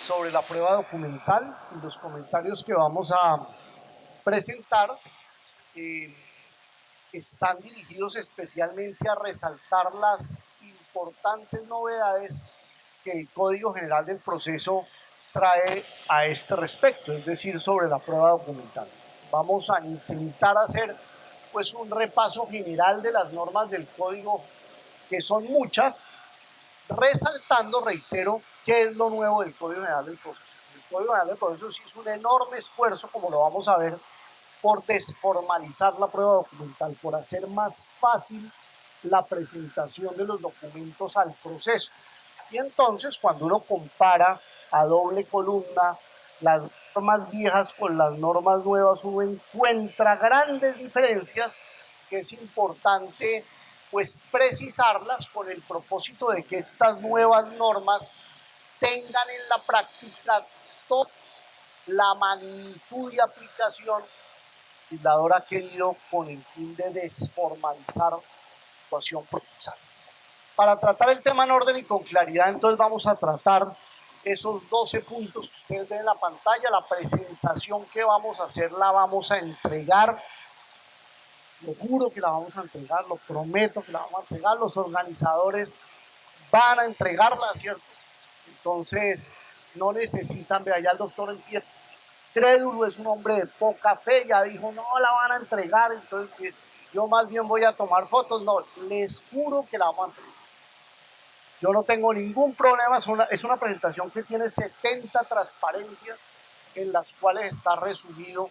Sobre la prueba documental y los comentarios que vamos a presentar eh, están dirigidos especialmente a resaltar las importantes novedades que el Código General del Proceso trae a este respecto, es decir, sobre la prueba documental. Vamos a intentar hacer pues un repaso general de las normas del Código, que son muchas, resaltando, reitero, qué es lo nuevo del Código General del Proceso. El Código General del Proceso sí hizo un enorme esfuerzo, como lo vamos a ver, por desformalizar la prueba documental, por hacer más fácil la presentación de los documentos al proceso. Y entonces, cuando uno compara a doble columna las normas viejas con las normas nuevas, uno encuentra grandes diferencias que es importante pues precisarlas con el propósito de que estas nuevas normas tengan en la práctica toda la magnitud y aplicación que el legislador ha querido con el fin de desformalizar la situación procesal. Para tratar el tema en orden y con claridad, entonces vamos a tratar esos 12 puntos que ustedes ven en la pantalla. La presentación que vamos a hacer la vamos a entregar. Lo juro que la vamos a entregar, lo prometo que la vamos a entregar. Los organizadores van a entregarla, ¿cierto? Entonces, no necesitan, vea, ya el doctor empieza. Crédulo, es un hombre de poca fe, ya dijo, no la van a entregar, entonces yo más bien voy a tomar fotos. No, les juro que la vamos a entregar. Yo no tengo ningún problema, es una presentación que tiene 70 transparencias en las cuales está resumido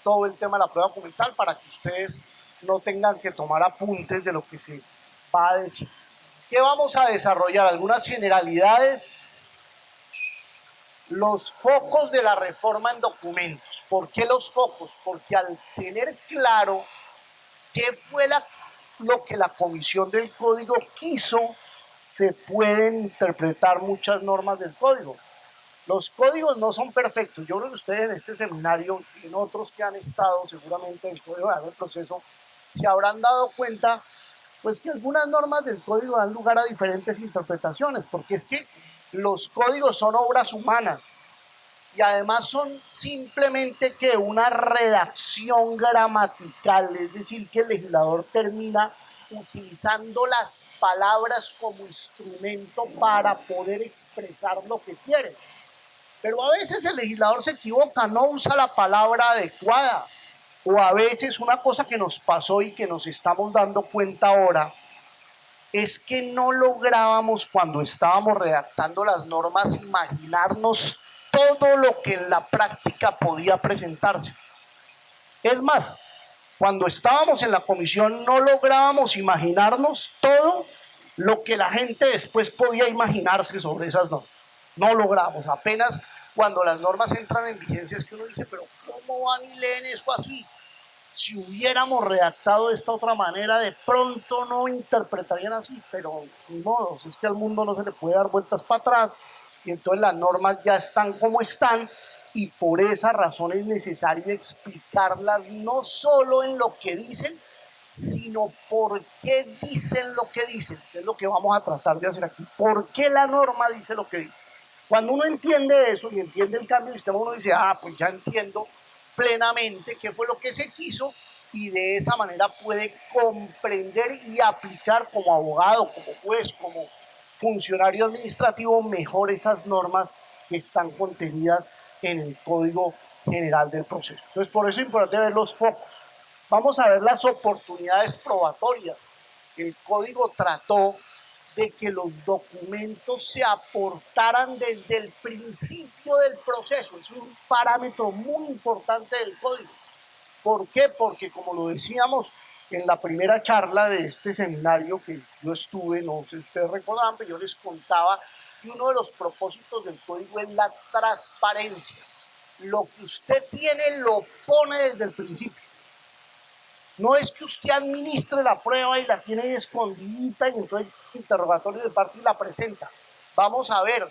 todo el tema de la prueba documental para que ustedes no tengan que tomar apuntes de lo que se va a decir. ¿Qué vamos a desarrollar? Algunas generalidades. Los focos de la reforma en documentos. ¿Por qué los focos? Porque al tener claro qué fue lo que la Comisión del Código quiso, se pueden interpretar muchas normas del código. Los códigos no son perfectos. Yo creo que ustedes en este seminario y en otros que han estado seguramente en el Código del Proceso se habrán dado cuenta pues que algunas normas del código dan lugar a diferentes interpretaciones, porque es que los códigos son obras humanas y además son simplemente que una redacción gramatical, es decir, que el legislador termina utilizando las palabras como instrumento para poder expresar lo que quiere. Pero a veces el legislador se equivoca, no usa la palabra adecuada, o a veces una cosa que nos pasó y que nos estamos dando cuenta ahora es que no lográbamos cuando estábamos redactando las normas imaginarnos todo lo que en la práctica podía presentarse. Es más, cuando estábamos en la comisión no lográbamos imaginarnos todo lo que la gente después podía imaginarse sobre esas normas. No logramos, apenas cuando las normas entran en vigencia es que uno dice, pero ¿cómo van y leen eso así? Si hubiéramos redactado de esta otra manera, de pronto no interpretarían así, pero ni modo, es que al mundo no se le puede dar vueltas para atrás, y entonces las normas ya están como están, y por esa razón es necesario explicarlas no solo en lo que dicen, sino por qué dicen lo que dicen, que es lo que vamos a tratar de hacer aquí. ¿Por qué la norma dice lo que dice? Cuando uno entiende eso y entiende el cambio del sistema, uno dice, pues ya entiendo plenamente qué fue lo que se quiso, y de esa manera puede comprender y aplicar como abogado, como juez, como funcionario administrativo mejor esas normas que están contenidas en el Código General del Proceso. Entonces, por eso es importante ver los focos. Vamos a ver las oportunidades probatorias. El Código trató de que los documentos se aportaran desde el principio del proceso. Es un parámetro muy importante del código. ¿Por qué? Porque como lo decíamos en la primera charla de este seminario que yo estuve, no sé si ustedes recordarán, pero yo les contaba y uno de los propósitos del código es la transparencia. Lo que usted tiene lo pone desde el principio. No es que usted administre la prueba y la tiene escondidita y entonces interrogatorio de parte y la presenta. Vamos a ver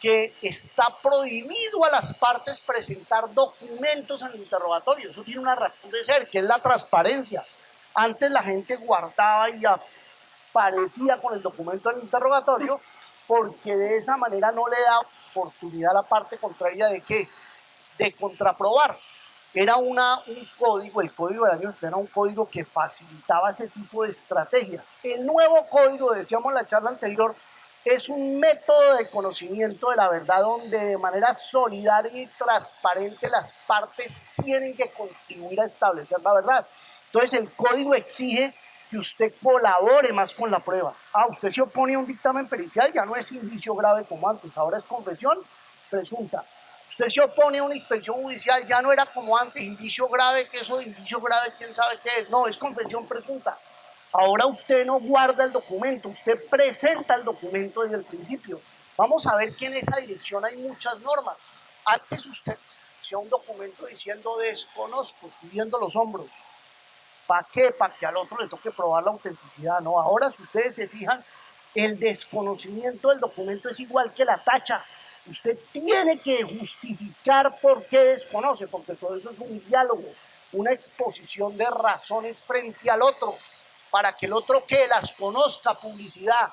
que está prohibido a las partes presentar documentos en el interrogatorio. Eso tiene una razón de ser, que es la transparencia. Antes la gente guardaba y aparecía con el documento del interrogatorio porque de esa manera no le da oportunidad a la parte contraria de ¿qué? De contraprobar. Era un código, el código del año era un código que facilitaba ese tipo de estrategias. El nuevo código, decíamos en la charla anterior, es un método de conocimiento de la verdad donde de manera solidaria y transparente las partes tienen que contribuir a establecer la verdad. Entonces el código exige que usted colabore más con la prueba. Usted se opone a un dictamen pericial, ya no es indicio grave como antes, ahora es confesión presunta. Usted se opone a una inspección judicial, ya no era como antes, indicio grave, que eso de indicio grave, quién sabe qué es. No, es confesión presunta. Ahora usted no guarda el documento, usted presenta el documento desde el principio. Vamos a ver que en esa dirección hay muchas normas. Antes usted hacía un documento diciendo desconozco, subiendo los hombros. ¿Para qué? Para que al otro le toque probar la autenticidad. No, ahora si ustedes se fijan, el desconocimiento del documento es igual que la tacha. Usted tiene que justificar por qué desconoce, porque todo eso es un diálogo, una exposición de razones frente al otro, para que el otro que las conozca, publicidad,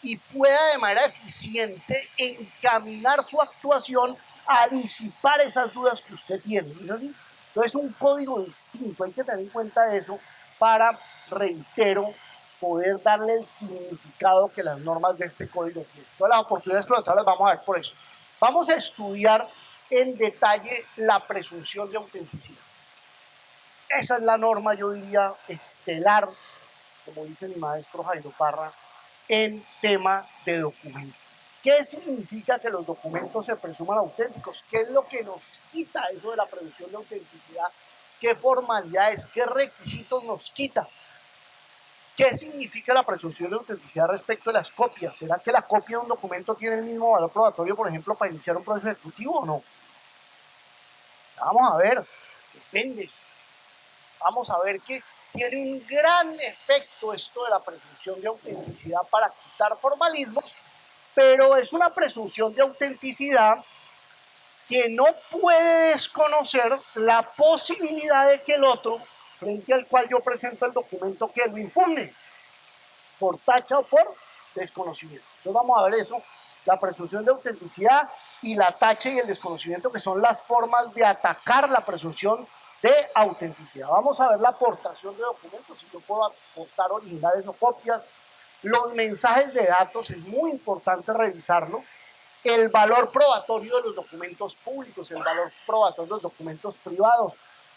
y pueda de manera eficiente encaminar su actuación a disipar esas dudas que usted tiene. ¿No es así? Entonces es un código distinto, hay que tener en cuenta eso para, reitero, poder darle el significado que las normas de este código tienen. Todas las oportunidades las vamos a ver por eso. Vamos a estudiar en detalle la presunción de autenticidad. Esa es la norma, yo diría, estelar, como dice mi maestro Jairo Parra, en tema de documentos. ¿Qué significa que los documentos se presuman auténticos? ¿Qué es lo que nos quita eso de la presunción de autenticidad? ¿Qué formalidades, qué requisitos nos quita? ¿Qué significa la presunción de autenticidad respecto a las copias? ¿Será que la copia de un documento tiene el mismo valor probatorio, por ejemplo, para iniciar un proceso ejecutivo o no? Vamos a ver, depende. Vamos a ver que tiene un gran efecto esto de la presunción de autenticidad para quitar formalismos, pero es una presunción de autenticidad que no puede desconocer la posibilidad de que el otro, frente al cual yo presento el documento, que lo impugne por tacha o por desconocimiento. Entonces vamos a ver eso, la presunción de autenticidad y la tacha y el desconocimiento, que son las formas de atacar la presunción de autenticidad. Vamos a ver la aportación de documentos, si yo puedo aportar originales o copias. Los mensajes de datos, es muy importante revisarlo. El valor probatorio de los documentos públicos, el valor probatorio de los documentos privados.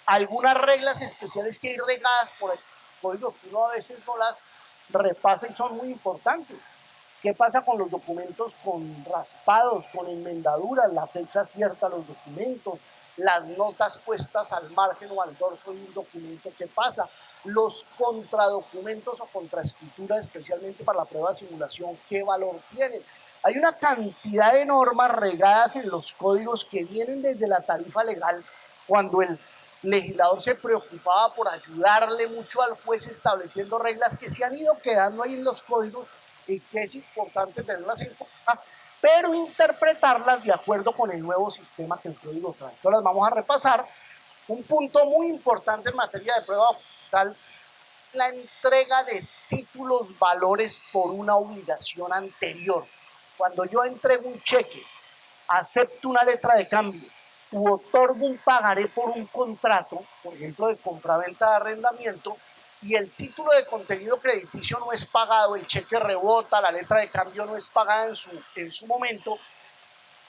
Algunas reglas especiales que hay regadas por el código que uno a veces no las repasa y son muy importantes. ¿Qué pasa con los documentos con raspados, con enmendaduras, la fecha cierta de los documentos, las notas puestas al margen o al dorso de un documento? ¿Qué pasa? Los contradocumentos o contraescrituras, especialmente para la prueba de simulación, ¿qué valor tienen? Hay una cantidad de normas regadas en los códigos que vienen desde la tarifa legal, cuando el legislador se preocupaba por ayudarle mucho al juez estableciendo reglas que se han ido quedando ahí en los códigos y que es importante tenerlas en cuenta, pero interpretarlas de acuerdo con el nuevo sistema que el código trae. Entonces las vamos a repasar. Un punto muy importante en materia de prueba documental, la entrega de títulos valores por una obligación anterior. Cuando yo entrego un cheque, acepto una letra de cambio u otorgo un pagaré por un contrato, por ejemplo de compraventa de arrendamiento, y el título de contenido crediticio no es pagado, el cheque rebota, la letra de cambio no es pagada en su momento,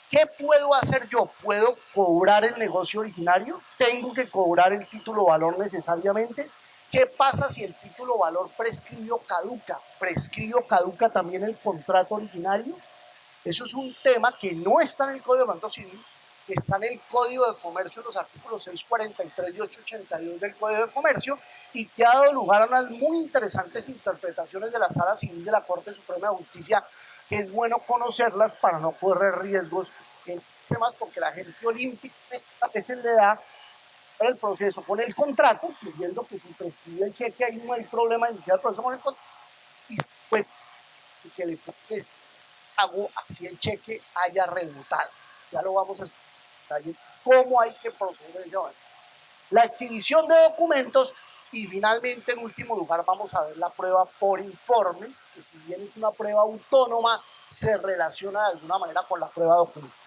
¿qué puedo hacer yo? ¿Puedo cobrar el negocio originario? ¿Tengo que cobrar el título valor necesariamente? ¿Qué pasa si el título valor prescribió caduca? ¿Prescribió caduca también el contrato originario? Eso es un tema que no está en el Código de Mando Civil, que está en el Código de Comercio, los artículos 643 y 882 del Código de Comercio, y que ha dado lugar a unas muy interesantes interpretaciones de la Sala Civil de la Corte Suprema de Justicia que es bueno conocerlas para no correr riesgos en temas, porque la gente olímpica a veces le da el proceso con el contrato, creyendo que si prescribe el cheque ahí no hay problema de iniciar el proceso con el contrato, y pues que le hago así el cheque haya rebotado. Ya lo vamos a explicar cómo hay que proceder ese avance. La exhibición de documentos y finalmente, en último lugar, vamos a ver la prueba por informes, que si bien es una prueba autónoma, se relaciona de alguna manera con la prueba documental.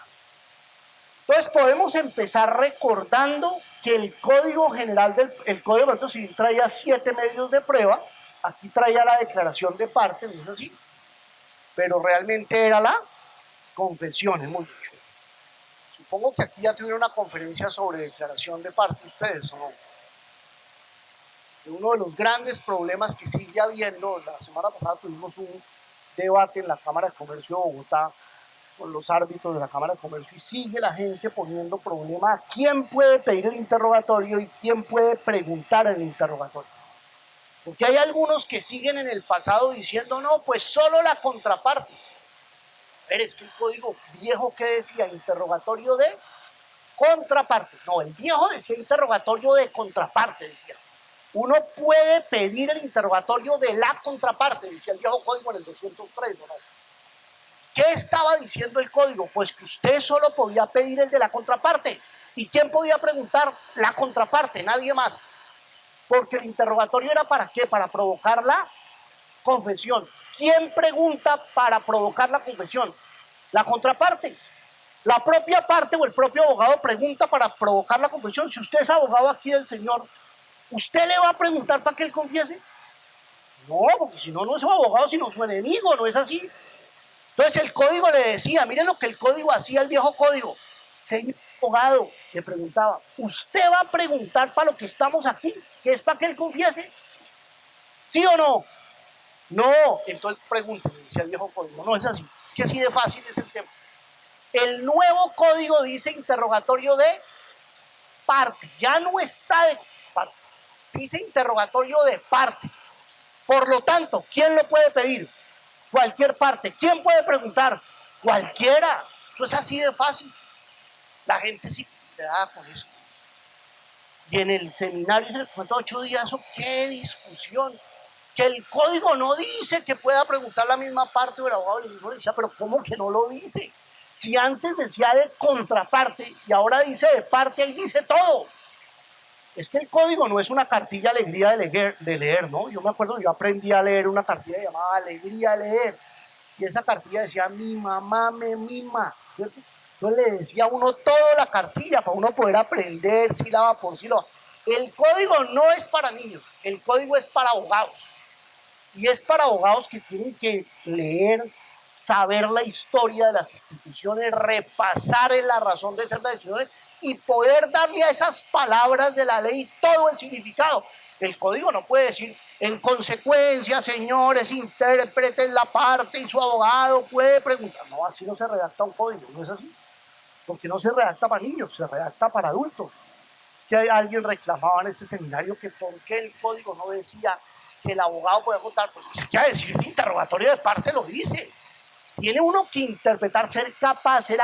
Entonces podemos empezar recordando que el Código General del Código de Proceso Civil traía 7 medios de prueba, aquí traía la declaración de parte, no es así, pero realmente era la confesión, hemos dicho. Supongo que aquí ya tuvieron una conferencia sobre declaración de parte ustedes, ¿o no? Uno de los grandes problemas que sigue habiendo, la semana pasada tuvimos un debate en la Cámara de Comercio de Bogotá con los árbitros de la Cámara de Comercio y sigue la gente poniendo problema a quién puede pedir el interrogatorio y quién puede preguntar el interrogatorio. Porque hay algunos que siguen en el pasado diciendo, no, pues solo la contraparte. Pero es que el código viejo que decía interrogatorio de contraparte. No, el viejo decía interrogatorio de contraparte, decía. Uno puede pedir el interrogatorio de la contraparte, decía el viejo código en el 203, ¿no? ¿Qué estaba diciendo el código? Pues que usted solo podía pedir el de la contraparte. ¿Y quién podía preguntar? La contraparte, nadie más. Porque el interrogatorio era ¿para qué? Para provocar la confesión. ¿Quién pregunta para provocar la confesión? La contraparte. La propia parte o el propio abogado pregunta para provocar la confesión. Si usted es abogado aquí del señor, ¿usted le va a preguntar para que él confiese? No, porque si no, no es su abogado, sino su enemigo, ¿no es así? Entonces el código le decía, miren lo que el código hacía, el viejo código. Señor abogado, le preguntaba, ¿usted va a preguntar para lo que estamos aquí? ¿Que es para que él confiese? ¿Sí o no? No, entonces pregúnteme, decía el viejo código, no es así, es que así de fácil es el tema. El nuevo código dice interrogatorio de parte, ya no está de parte, dice interrogatorio de parte. Por lo tanto, ¿quién lo puede pedir? Cualquier parte. ¿Quién puede preguntar? Cualquiera. Eso es así de fácil. La gente sí se da con eso. Y en el seminario se les cuento 8 días, eso qué discusión. Que el código no dice que pueda preguntar la misma parte del abogado del mismo decía, pero ¿cómo que no lo dice? Si antes decía de contraparte y ahora dice de parte, ahí dice todo. Es que el código no es una cartilla alegría de leer, ¿no? Yo me acuerdo, yo aprendí a leer una cartilla llamada Alegría de Leer. Y esa cartilla decía, mi mamá me mima, ¿cierto? Entonces le decía a uno toda la cartilla para uno poder aprender sílaba por sílaba. El código no es para niños, el código es para abogados. Y es para abogados que tienen que leer, saber la historia de las instituciones, repasar en la razón de ser las decisiones y poder darle a esas palabras de la ley todo el significado. El código no puede decir, en consecuencia, señores, interpreten la parte y su abogado puede preguntar. No, así no se redacta un código, no es así. Porque no se redacta para niños, se redacta para adultos. Es que alguien reclamaba en ese seminario que por qué el código no decía que el abogado puede contar, pues es que a decir interrogatorio de parte lo dice. Tiene uno que interpretar, ser capaz, ser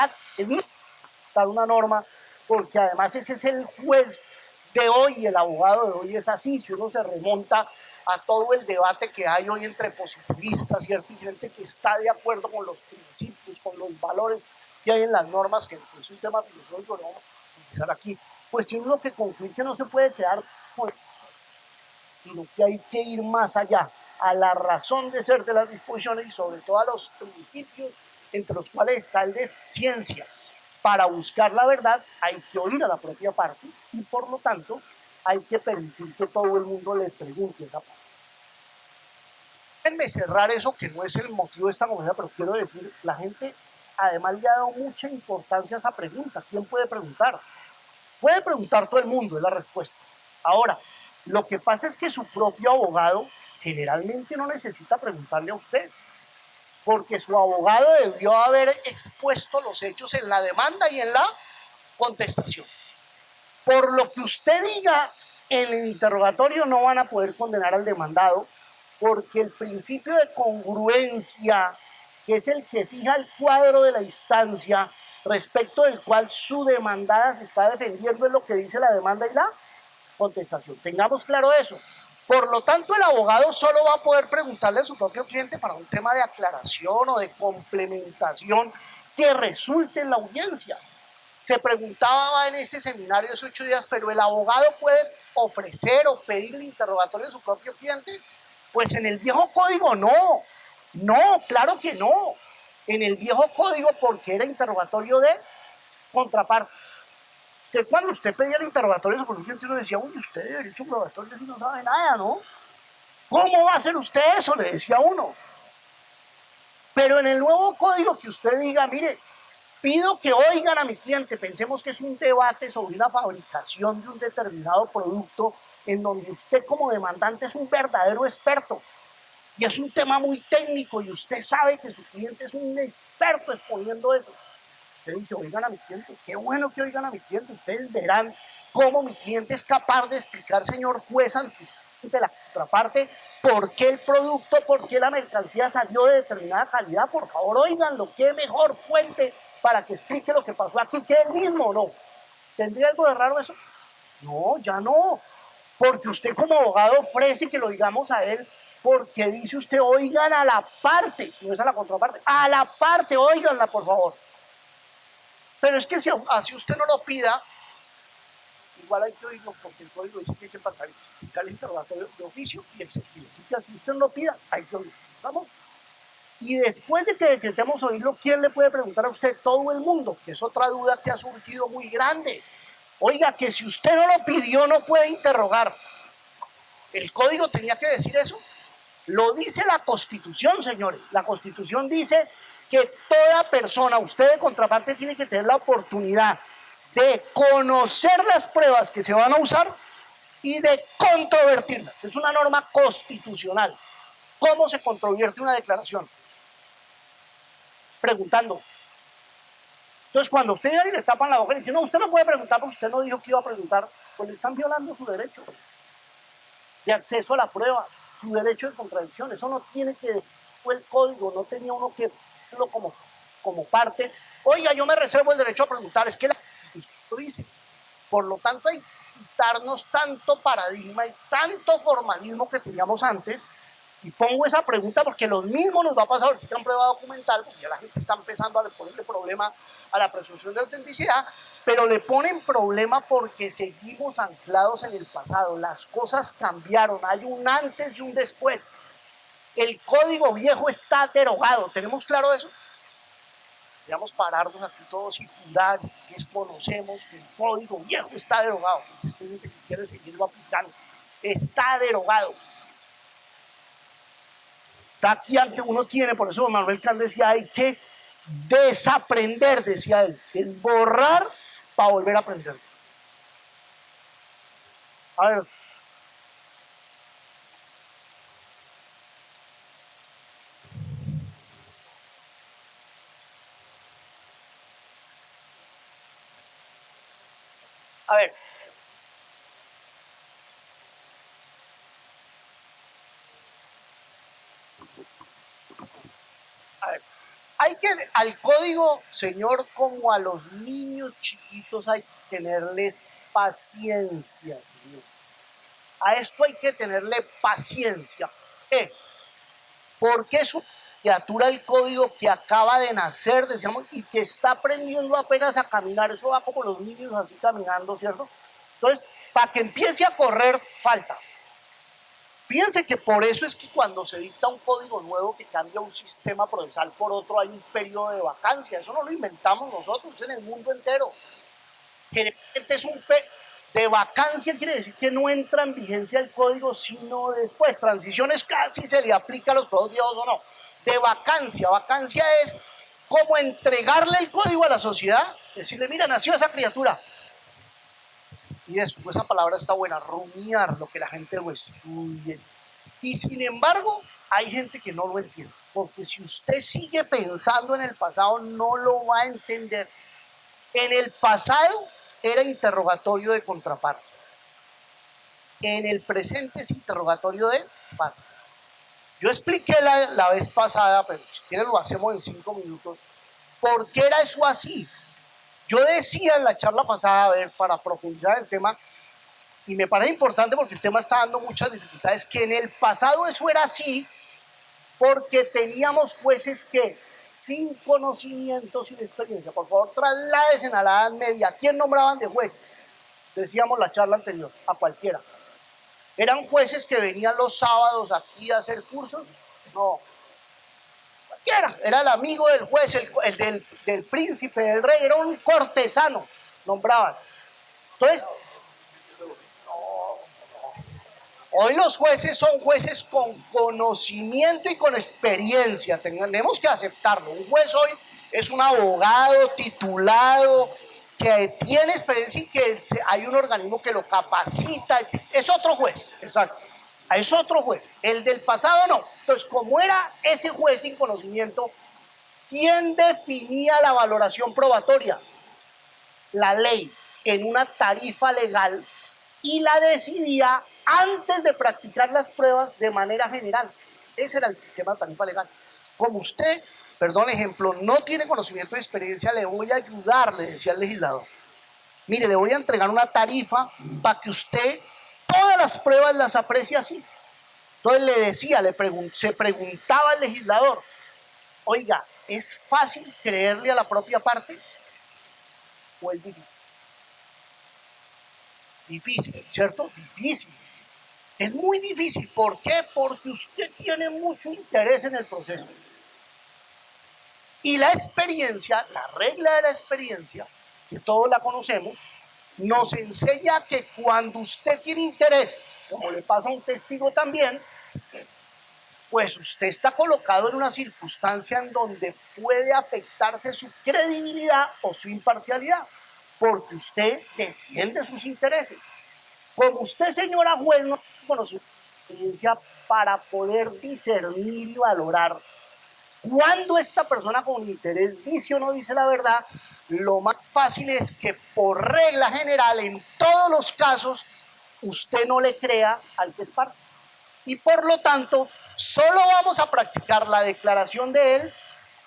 dar una norma, porque además ese es el juez de hoy, el abogado de hoy es así. Si uno se remonta a todo el debate que hay hoy entre positivistas, ¿cierto? Y gente que está de acuerdo con los principios, con los valores que hay en las normas, que es un tema filosófico, no vamos a utilizar aquí. Pues si uno que concluye que no se puede quedar con, sino que hay que ir más allá, a la razón de ser de las disposiciones y sobre todo a los principios entre los cuales está el de ciencia. Para buscar la verdad hay que oír a la propia parte y por lo tanto hay que permitir que todo el mundo le pregunte esa parte. Déjenme cerrar eso que no es el motivo de esta conversación, pero quiero decir, la gente además le ha dado mucha importancia a esa pregunta. ¿Quién puede preguntar? Puede preguntar todo el mundo, es la respuesta. Ahora, lo que pasa es que su propio abogado generalmente no necesita preguntarle a usted, porque su abogado debió haber expuesto los hechos en la demanda y en la contestación. Por lo que usted diga en el interrogatorio no van a poder condenar al demandado, porque el principio de congruencia que es el que fija el cuadro de la instancia respecto del cual su demandada se está defendiendo, es lo que dice la demanda y la contestación. Tengamos claro eso. Por lo tanto, el abogado solo va a poder preguntarle a su propio cliente para un tema de aclaración o de complementación que resulte en la audiencia. Se preguntaba en este seminario hace 8 días, pero el abogado puede ofrecer o pedir el interrogatorio de su propio cliente. Pues en el viejo código no, claro que no. En el viejo código, porque era interrogatorio de contraparte. Usted, cuando usted pedía el interrogatorio de su propio cliente, uno decía, uy, usted de derecho probatorio no sabe nada, ¿no? ¿Cómo va a hacer usted eso? Le decía uno. Pero en el nuevo código que usted diga, mire, pido que oigan a mi cliente, pensemos que es un debate sobre una fabricación de un determinado producto en donde usted como demandante es un verdadero experto y es un tema muy técnico y usted sabe que su cliente es un experto exponiendo eso. Usted dice, oigan a mi cliente, qué bueno que oigan a mi cliente, ustedes verán cómo mi cliente es capaz de explicar, señor juez, ante la contraparte, por qué el producto, por qué la mercancía salió de determinada calidad. Por favor, oiganlo, qué mejor fuente para que explique lo que pasó aquí que él mismo, ¿no? ¿Tendría algo de raro eso? No, ya no, porque usted como abogado ofrece que lo digamos a él, porque dice usted, oigan a la parte, no es a la contraparte, a la parte, oiganla por favor. Pero es que si así usted no lo pida, igual hay que oírlo, porque el código dice que hay que pasar el interrogatorio de oficio y el sentido. Así que si usted no lo pida, hay que oírlo. ¿Vamos? Y después de que decretemos oírlo, ¿quién le puede preguntar a usted? Todo el mundo, que es otra duda que ha surgido muy grande. Oiga, que si usted no lo pidió, no puede interrogar. ¿El código tenía que decir eso? Lo dice la Constitución, señores. La Constitución dice que toda persona, usted de contraparte, tiene que tener la oportunidad de conocer las pruebas que se van a usar y de controvertirlas. Es una norma constitucional. ¿Cómo se controvierte una declaración? Preguntando. Entonces, cuando usted y le tapan la boca y dice, no, usted no puede preguntar porque usted no dijo que iba a preguntar, pues le están violando su derecho de acceso a la prueba, su derecho de contradicción. Eso no tiene que, fue el código, no tenía uno que verlo como parte. Oiga, yo me reservo el derecho a preguntar, es que la Constitución lo dice. Por lo tanto, hay que quitarnos tanto paradigma y tanto formalismo que teníamos antes. Y pongo esa pregunta porque lo mismo nos va a pasar ahorita en prueba documental, porque ya la gente está empezando a ponerle problema a la presunción de autenticidad, pero le ponen problema porque seguimos anclados en el pasado. Las cosas cambiaron, hay un antes y un después. El código viejo está derogado, ¿tenemos claro eso? Debemos pararnos aquí todos y jurar que desconocemos que el código viejo está derogado. Este gente que quiere seguirlo aplicando está derogado. Aquí ante uno tiene, por eso Manuel Kant decía, hay que desaprender, decía él, es borrar para volver a aprender. A ver. A ver. A ver. Hay que, al código, señor, como a los niños chiquitos, hay que tenerles paciencia, señor. A esto hay que tenerle paciencia. Porque es una criatura del código que acaba de nacer, decíamos, y que está aprendiendo apenas a caminar. Eso va como los niños así caminando, ¿cierto? Entonces, para que empiece a correr, falta. Fíjense que por eso es que cuando se dicta un código nuevo que cambia un sistema procesal por otro, hay un periodo de vacancia. Eso no lo inventamos nosotros, es en el mundo entero. Generalmente es un de vacancia, quiere decir que no entra en vigencia el código, sino después. Transiciones casi se le aplica a los códigos viejos o no. De vacancia, vacancia es como entregarle el código a la sociedad, decirle, mira, nació esa criatura. Y después esa palabra está buena, rumiar, lo que la gente lo estudie. Y sin embargo, hay gente que no lo entiende, porque si usted sigue pensando en el pasado, no lo va a entender. En el pasado era interrogatorio de contraparte. En el presente es interrogatorio de parte. Yo expliqué la vez pasada, pero si quieren lo hacemos en 5 minutos, ¿por qué era eso así? Yo decía en la charla pasada, a ver, para profundizar el tema, y me parece importante porque el tema está dando muchas dificultades, que en el pasado eso era así porque teníamos jueces que sin conocimiento, sin experiencia, por favor traslades a la Edad Media, ¿quién nombraban de juez? Decíamos la charla anterior, a cualquiera. ¿Eran jueces que venían los sábados aquí a hacer cursos? No, cualquiera, era el amigo del juez, el del príncipe, del rey, era un cortesano, nombraban. Entonces, hoy los jueces son jueces con conocimiento y con experiencia, tenemos que aceptarlo. Un juez hoy es un abogado titulado que tiene experiencia y que hay un organismo que lo capacita, es otro juez, exacto, es otro juez, el del pasado no. Entonces, como era ese juez sin conocimiento, ¿quién definía la valoración probatoria? La ley, en una tarifa legal, y la decidía antes de practicar las pruebas de manera general. Ese era el sistema de tarifa legal. Como usted, perdón, ejemplo, no tiene conocimiento de experiencia, le voy a ayudar, le decía el legislador. Mire, le voy a entregar una tarifa para que usted todas las pruebas las aprecie así. Entonces le decía, se preguntaba al legislador, oiga, ¿es fácil creerle a la propia parte o es difícil? Difícil, ¿cierto? Difícil. Es muy difícil. ¿Por qué? Porque usted tiene mucho interés en el proceso. Y la experiencia, la regla de la experiencia, que todos la conocemos, nos enseña que cuando usted tiene interés, como le pasa a un testigo también, pues usted está colocado en una circunstancia en donde puede afectarse su credibilidad o su imparcialidad, porque usted defiende sus intereses. Como usted, señora juez, no conoce experiencia para poder discernir y valorar cuando esta persona con interés dice o no dice la verdad, lo más fácil es que por regla general, en todos los casos, usted no le crea al que es parte. Y por lo tanto, solo vamos a practicar la declaración de él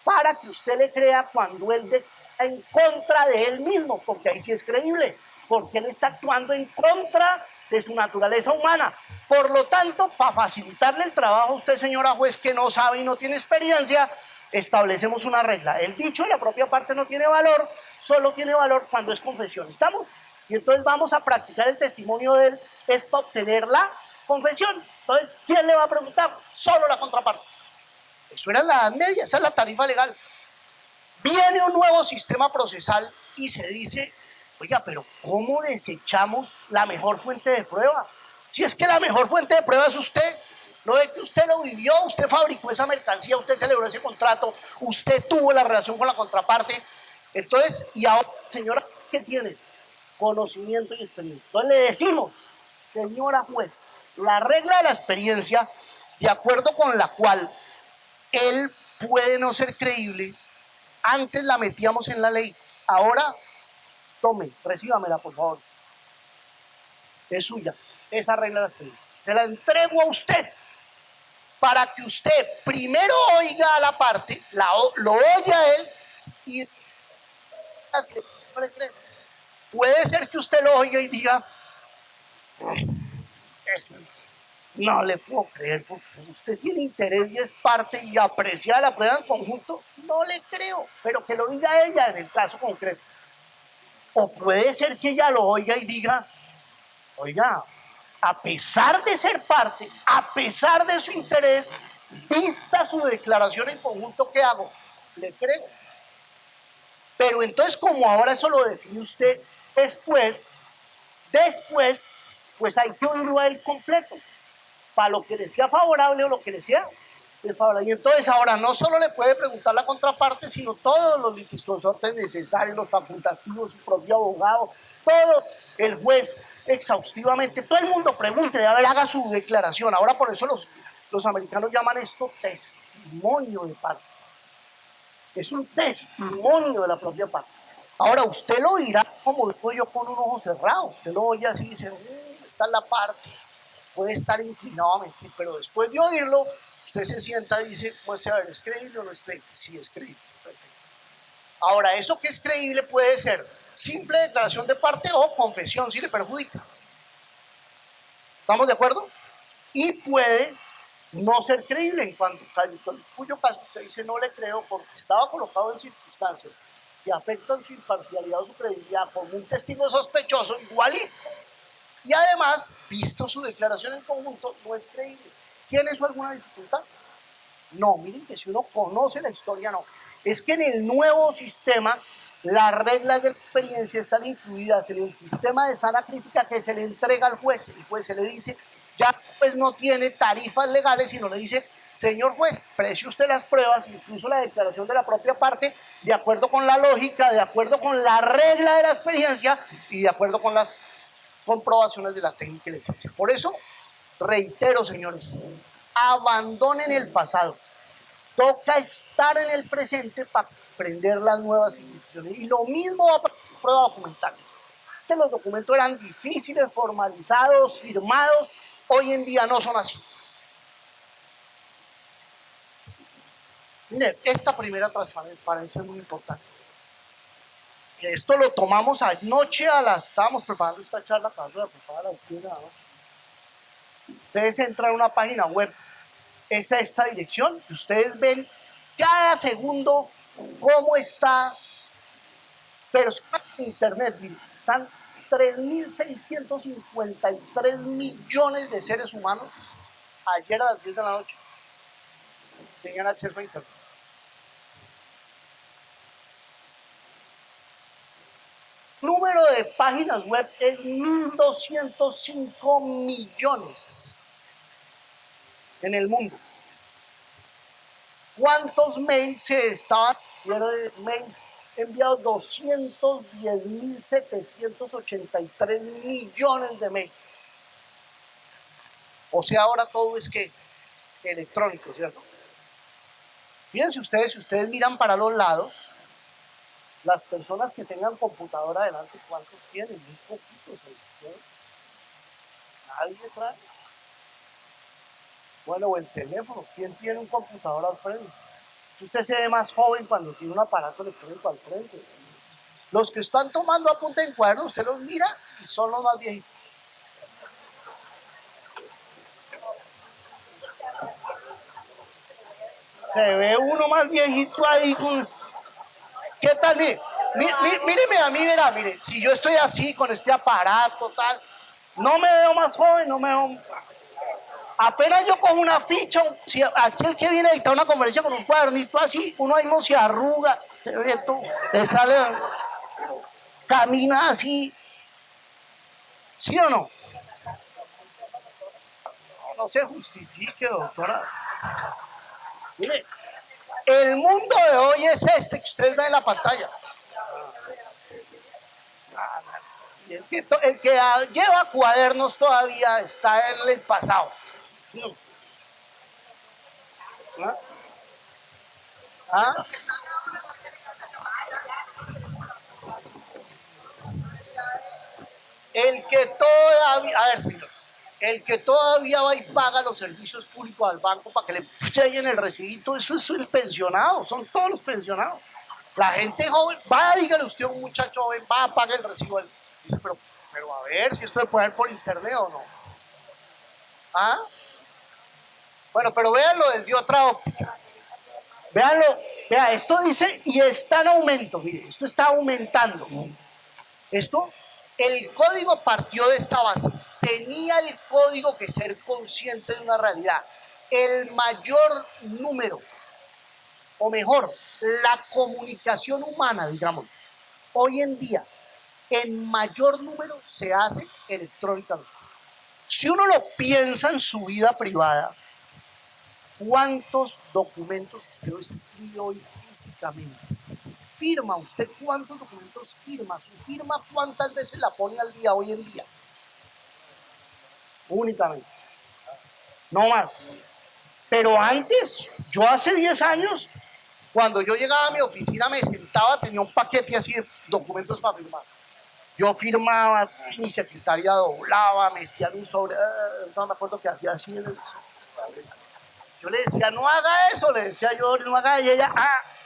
para que usted le crea cuando él declara en contra de él mismo, porque ahí sí es creíble, porque él está actuando en contra de su naturaleza humana. Por lo tanto, para facilitarle el trabajo a usted, señora juez, que no sabe y no tiene experiencia, establecemos una regla. El dicho de la propia parte no tiene valor, solo tiene valor cuando es confesión. ¿Estamos? Y entonces vamos a practicar el testimonio de él, es para obtener la confesión. Entonces, ¿quién le va a preguntar? Solo la contraparte. Eso era la Edad Media, esa es la tarifa legal. Viene un nuevo sistema procesal y se dice, oiga, pero ¿cómo desechamos la mejor fuente de prueba? Si es que la mejor fuente de prueba es usted, no es que usted lo vivió, usted fabricó esa mercancía, usted celebró ese contrato, usted tuvo la relación con la contraparte. Entonces, y ahora, señora, ¿qué tiene? Conocimiento y experiencia. Entonces le decimos, señora juez, la regla de la experiencia, de acuerdo con la cual él puede no ser creíble, antes la metíamos en la ley, ahora tome, recíbamela por favor, es suya, esa regla de la experiencia, se la entrego a usted para que usted primero oiga a la parte, lo oiga a él y no le cree. Puede ser que usted lo oiga y diga, no le puedo creer, porque usted tiene interés y es parte y aprecia la prueba en conjunto, no le creo, pero que lo diga ella en el caso concreto. O puede ser que ella lo oiga y diga, oiga, a pesar de ser parte, a pesar de su interés, vista su declaración en conjunto, ¿qué hago? Le creo. Pero entonces, como ahora eso lo define usted después, pues hay que oírlo a él completo, para lo que le sea favorable o lo que le sea desfavorable. Y entonces ahora no solo le puede preguntar la contraparte, sino todos los litisconsortes necesarios, los facultativos, su propio abogado, todo el juez exhaustivamente, todo el mundo pregunte, a ver, haga su declaración. Ahora por eso los americanos llaman esto testimonio de parte. Es un testimonio de la propia parte. Ahora usted lo oirá como digo yo, con un ojo cerrado. Usted lo oye así y dice, esta es la parte. Puede estar inclinado a mentir, pero después de oírlo, Usted se sienta y dice, muestre a ver, ¿es creíble o no es creíble? Sí, es creíble. Perfecto. Ahora, eso que es creíble puede ser simple declaración de parte o confesión si le perjudica. ¿Estamos de acuerdo? Y puede no ser creíble en cuyo caso usted dice no le creo porque estaba colocado en circunstancias que afectan su imparcialidad o su credibilidad como un testigo sospechoso igualito. Y además, visto su declaración en conjunto, no es creíble. ¿Tiene eso alguna dificultad? No, miren que si uno conoce la historia, no. Es que en el nuevo sistema, las reglas de la experiencia están incluidas en el sistema de sana crítica que se le entrega al juez. El juez se le dice, ya pues no tiene tarifas legales, sino le dice, señor juez, precie usted las pruebas, incluso la declaración de la propia parte, de acuerdo con la lógica, de acuerdo con la regla de la experiencia y de acuerdo con las comprobaciones de la técnica y la ciencia. Por eso, reitero, señores, abandonen el pasado. Toca estar en el presente para aprender las nuevas instituciones. Y lo mismo va para la prueba documental. Antes los documentos eran difíciles, formalizados, firmados. Hoy en día no son así. Mire, esta primera transparencia es muy importante. Esto lo tomamos anoche estábamos preparando esta charla, acabamos de preparar la última noche. Ustedes entran a una página web, esta dirección, y ustedes ven cada segundo cómo está personas en internet. Están 3.653 millones de seres humanos. Ayer a las 10 de la noche tenían acceso a internet. El número de páginas web es 1.205 millones en el mundo. ¿Cuántos mails se estaban enviados? 210.783 millones de mails. O sea, ahora todo es que electrónico, ¿cierto? Fíjense ustedes, si ustedes miran para los lados, las personas que tengan computadora adelante, ¿cuántos tienen? Muy poquitos, ¿cierto? Nadie trae. Bueno, o el teléfono, ¿quién tiene un computador al frente? Usted se ve más joven cuando tiene un aparato electrónico al frente. Los que están tomando apunte en cuaderno, usted los mira y son los más viejitos. Se ve uno más viejito ahí con... ¿Qué tal? Míreme a mí, verá, mire, si yo estoy así con este aparato, tal, no me veo más joven, no me veo... Apenas yo cojo una ficha, si aquí el que viene a dictar una conferencia con un cuadernito así, uno ahí no se arruga, se ve todo, le sale, camina así, ¿sí o no? No se justifique, doctora. Mire, el mundo de hoy es este que ustedes ven en la pantalla. El que lleva cuadernos todavía está en el pasado. ¿Ah? ¿Ah? El que todavía, a ver, señores, el que todavía va y paga los servicios públicos al banco para que le sellen el recibito, eso es el pensionado, son todos los pensionados. La gente joven, va, dígale usted a un muchacho joven, va a pagar el recibo. Dice, pero a ver si esto se puede ver por internet o no. ¿Ah? Bueno, pero véanlo desde otra óptica. Véanlo, vea, esto dice, y está en aumento, mire, esto está aumentando. Esto, el código partió de esta base. Tenía el código que ser consciente de una realidad. El mayor número, o mejor, la comunicación humana, digamos, hoy en día, en mayor número se hace electrónicamente. Si uno lo piensa en su vida privada, ¿cuántos documentos usted escribe hoy físicamente? Firma, ¿usted cuántos documentos firma? Su firma, ¿cuántas veces la pone al día hoy en día? Únicamente. No más. Pero antes, yo hace 10 años, cuando yo llegaba a mi oficina, me sentaba, tenía un paquete así de documentos para firmar. Yo firmaba, mi secretaria doblaba, metía un sobre, no me acuerdo qué hacía así en el... Yo le decía, no haga eso, le decía yo, no haga, y ella,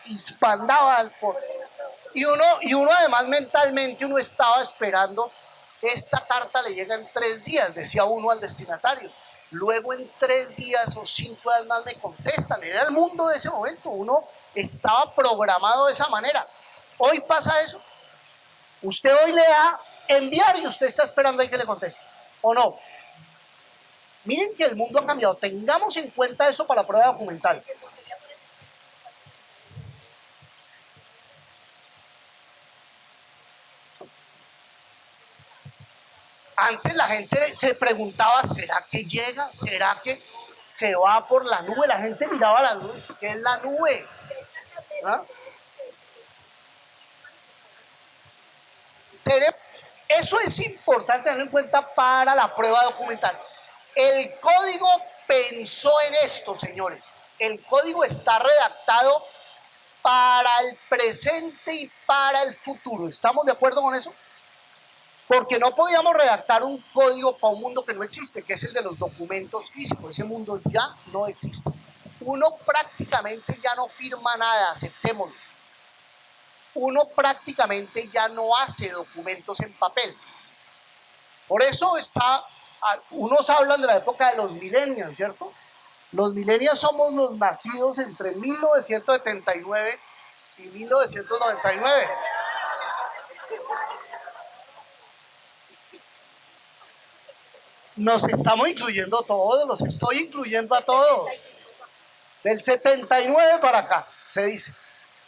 y espandaba al poder. Y uno además mentalmente, uno estaba esperando, esta carta le llega en 3 días, decía uno al destinatario. Luego en 3 días o 5 días más me contestan. Era el mundo de ese momento, uno estaba programado de esa manera. Hoy pasa eso. Usted hoy le da enviar y usted está esperando ahí que le conteste, ¿o no? Miren que el mundo ha cambiado. Tengamos en cuenta eso para la prueba documental. Antes la gente se preguntaba, ¿será que llega? ¿Será que se va por la nube? La gente miraba la nube y dice, ¿qué es la nube? ¿Ah? Eso es importante tenerlo en cuenta para la prueba documental. El código pensó en esto, señores. El código está redactado para el presente y para el futuro. ¿Estamos de acuerdo con eso? Porque no podíamos redactar un código para un mundo que no existe, que es el de los documentos físicos. Ese mundo ya no existe. Uno prácticamente ya no firma nada, aceptémoslo. Uno prácticamente ya no hace documentos en papel. Por eso unos hablan de la época de los millennials, ¿cierto? Los millennials somos los nacidos entre 1979 y 1999. Nos estamos incluyendo todos, los estoy incluyendo a todos. Del 79 para acá, se dice.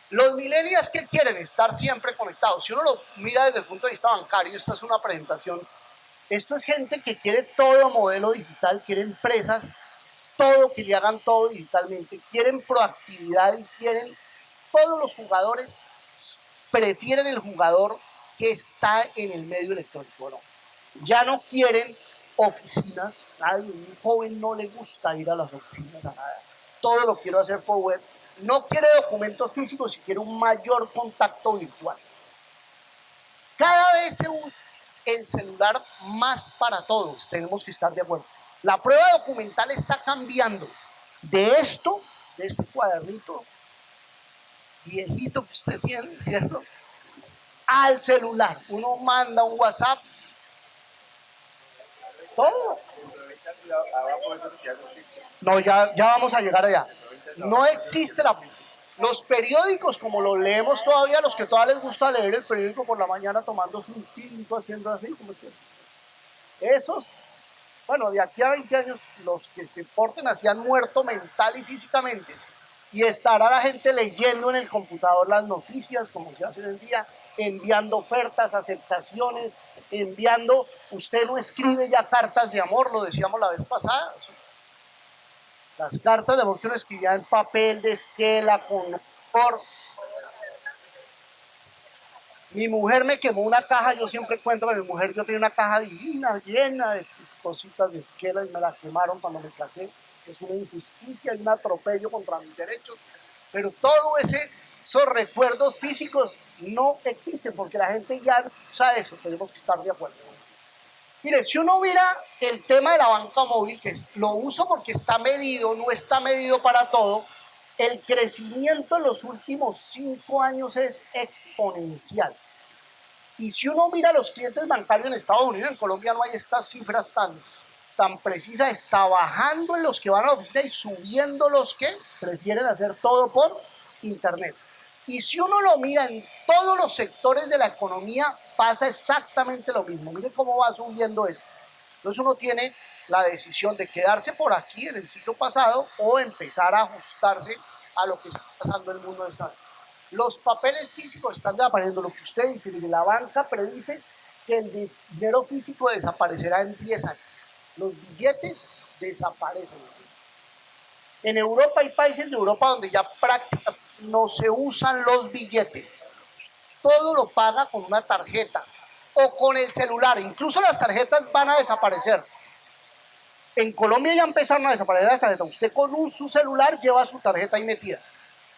Los millennials que quieren estar siempre conectados. Si uno lo mira desde el punto de vista bancario, esta es una presentación. Esto es gente que quiere todo modelo digital, quiere empresas, todo que le hagan todo digitalmente, quieren proactividad y quieren, todos los jugadores prefieren el jugador que está en el medio electrónico, ¿no? Ya no quieren oficinas, nadie, un joven no le gusta ir a las oficinas a nada, todo lo quiero hacer por web, no quiere documentos físicos y quiere un mayor contacto virtual. Cada vez se usa el celular más para todos, tenemos que estar de acuerdo. La prueba documental está cambiando de esto, de este cuadernito viejito que usted tiene, ¿cierto? Al celular. Uno manda un WhatsApp, todo. No, ya vamos a llegar allá. No existe los periódicos como los leemos todavía, los que todavía les gusta leer el periódico por la mañana tomando su tinto, haciendo así, como que esos, bueno, de aquí a 20 años, los que se porten así han muerto mental y físicamente. Y estará la gente leyendo en el computador las noticias, como se hace hoy en día, enviando ofertas, aceptaciones, enviando, usted no escribe ya cartas de amor, lo decíamos la vez pasada. Las cartas de amor que uno escribía en papel de esquela, con por. Mi mujer me quemó una caja, yo siempre cuento que mi mujer, yo tenía una caja divina, llena de cositas de esquela y me la quemaron cuando me casé. Es una injusticia y un atropello contra mis derechos. Pero todo esos recuerdos físicos no existen porque la gente ya usa eso, tenemos que estar de acuerdo. Mire, si uno mira el tema de la banca móvil, que lo uso porque está medido, no está medido para todo, el crecimiento en los últimos 5 años es exponencial. Y si uno mira a los clientes bancarios en Estados Unidos, en Colombia no hay estas cifras tan precisas, está bajando en los que van a la oficina y subiendo los que prefieren hacer todo por internet. Y si uno lo mira en todos los sectores de la economía, pasa exactamente lo mismo. Miren cómo va subiendo eso. Entonces uno tiene la decisión de quedarse por aquí en el siglo pasado o empezar a ajustarse a lo que está pasando en el mundo de esta vez. Los papeles físicos están desapareciendo. Lo que usted dice, la banca predice que el dinero físico desaparecerá en 10 años. Los billetes desaparecen. En Europa hay países de Europa donde ya prácticamente no se usan los billetes. Todo lo paga con una tarjeta o con el celular. Incluso las tarjetas van a desaparecer. En Colombia ya empezaron a desaparecer las tarjetas. Usted con su celular lleva su tarjeta ahí metida.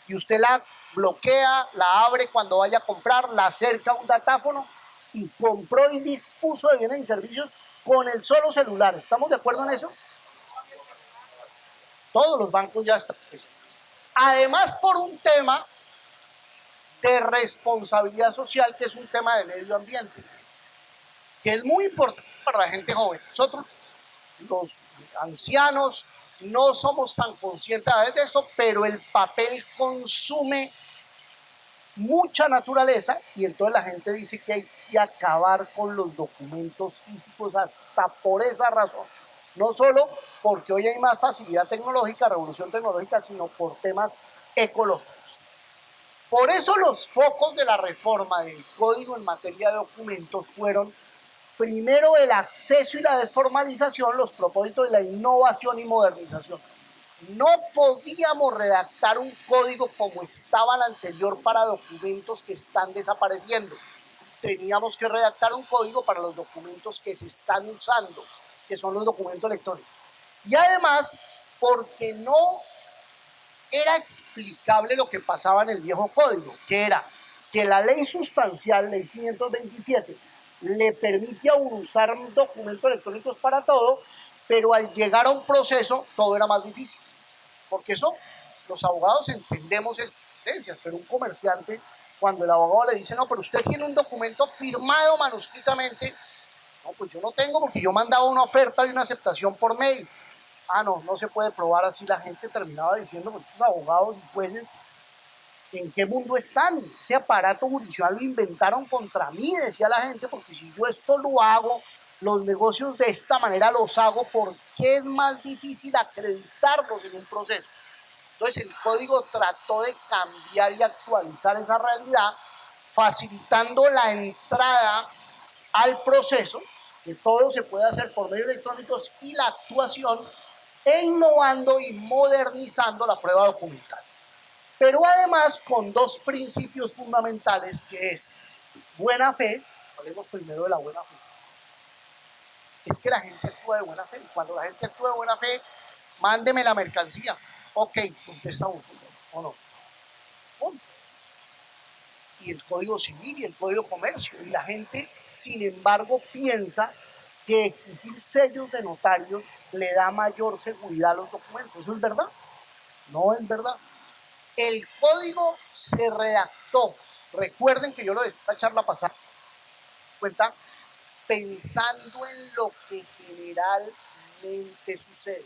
Y usted la bloquea, la abre cuando vaya a comprar, la acerca a un datáfono y compró y dispuso de bienes y servicios con el solo celular. ¿Estamos de acuerdo en eso? Todos los bancos ya están. Además, por un tema de responsabilidad social, que es un tema de medio ambiente, que es muy importante para la gente joven. Nosotros, los ancianos, no somos tan conscientes a veces de esto, pero el papel consume mucha naturaleza y entonces la gente dice que hay que acabar con los documentos físicos hasta por esa razón. No solo porque hoy hay más facilidad tecnológica, revolución tecnológica, sino por temas ecológicos. Por eso los focos de la reforma del código en materia de documentos fueron primero el acceso y la desformalización, los propósitos de la innovación y modernización. No podíamos redactar un código como estaba el anterior para documentos que están desapareciendo. Teníamos que redactar un código para los documentos que se están usando, que son los documentos electrónicos. Y además, porque no era explicable lo que pasaba en el viejo código, que era que la ley sustancial, ley 527, le permite a uno usar documentos electrónicos para todo, pero al llegar a un proceso todo era más difícil. Porque eso, los abogados entendemos esas diferencias, pero un comerciante, cuando el abogado le dice, no, pero usted tiene un documento firmado manuscritamente, no, pues yo no tengo porque yo mandaba una oferta y una aceptación por mail. Ah, no, no se puede probar así. La gente terminaba diciendo, pues los abogados y jueces, ¿en qué mundo están? Ese aparato judicial lo inventaron contra mí, decía la gente, porque si yo esto lo hago, los negocios de esta manera los hago, ¿por qué es más difícil acreditarlos en un proceso? Entonces el código trató de cambiar y actualizar esa realidad, facilitando la entrada al proceso, que todo se puede hacer por medios electrónicos, y la actuación, e innovando y modernizando la prueba documental. Pero además con dos principios fundamentales, que es buena fe. Hablemos primero de la buena fe. Es que la gente actúa de buena fe. Cuando la gente actúa de buena fe, mándeme la mercancía. Ok, contesta uno, ¿o no? Punto. Y el Código Civil y el Código de Comercio. Y la gente, sin embargo, piensa que exigir sellos de notarios le da mayor seguridad a los documentos. ¿Eso es verdad? No es verdad. El código se redactó. Recuerden que yo lo decía en la charla pasada. Cuenta, pensando en lo que generalmente sucede.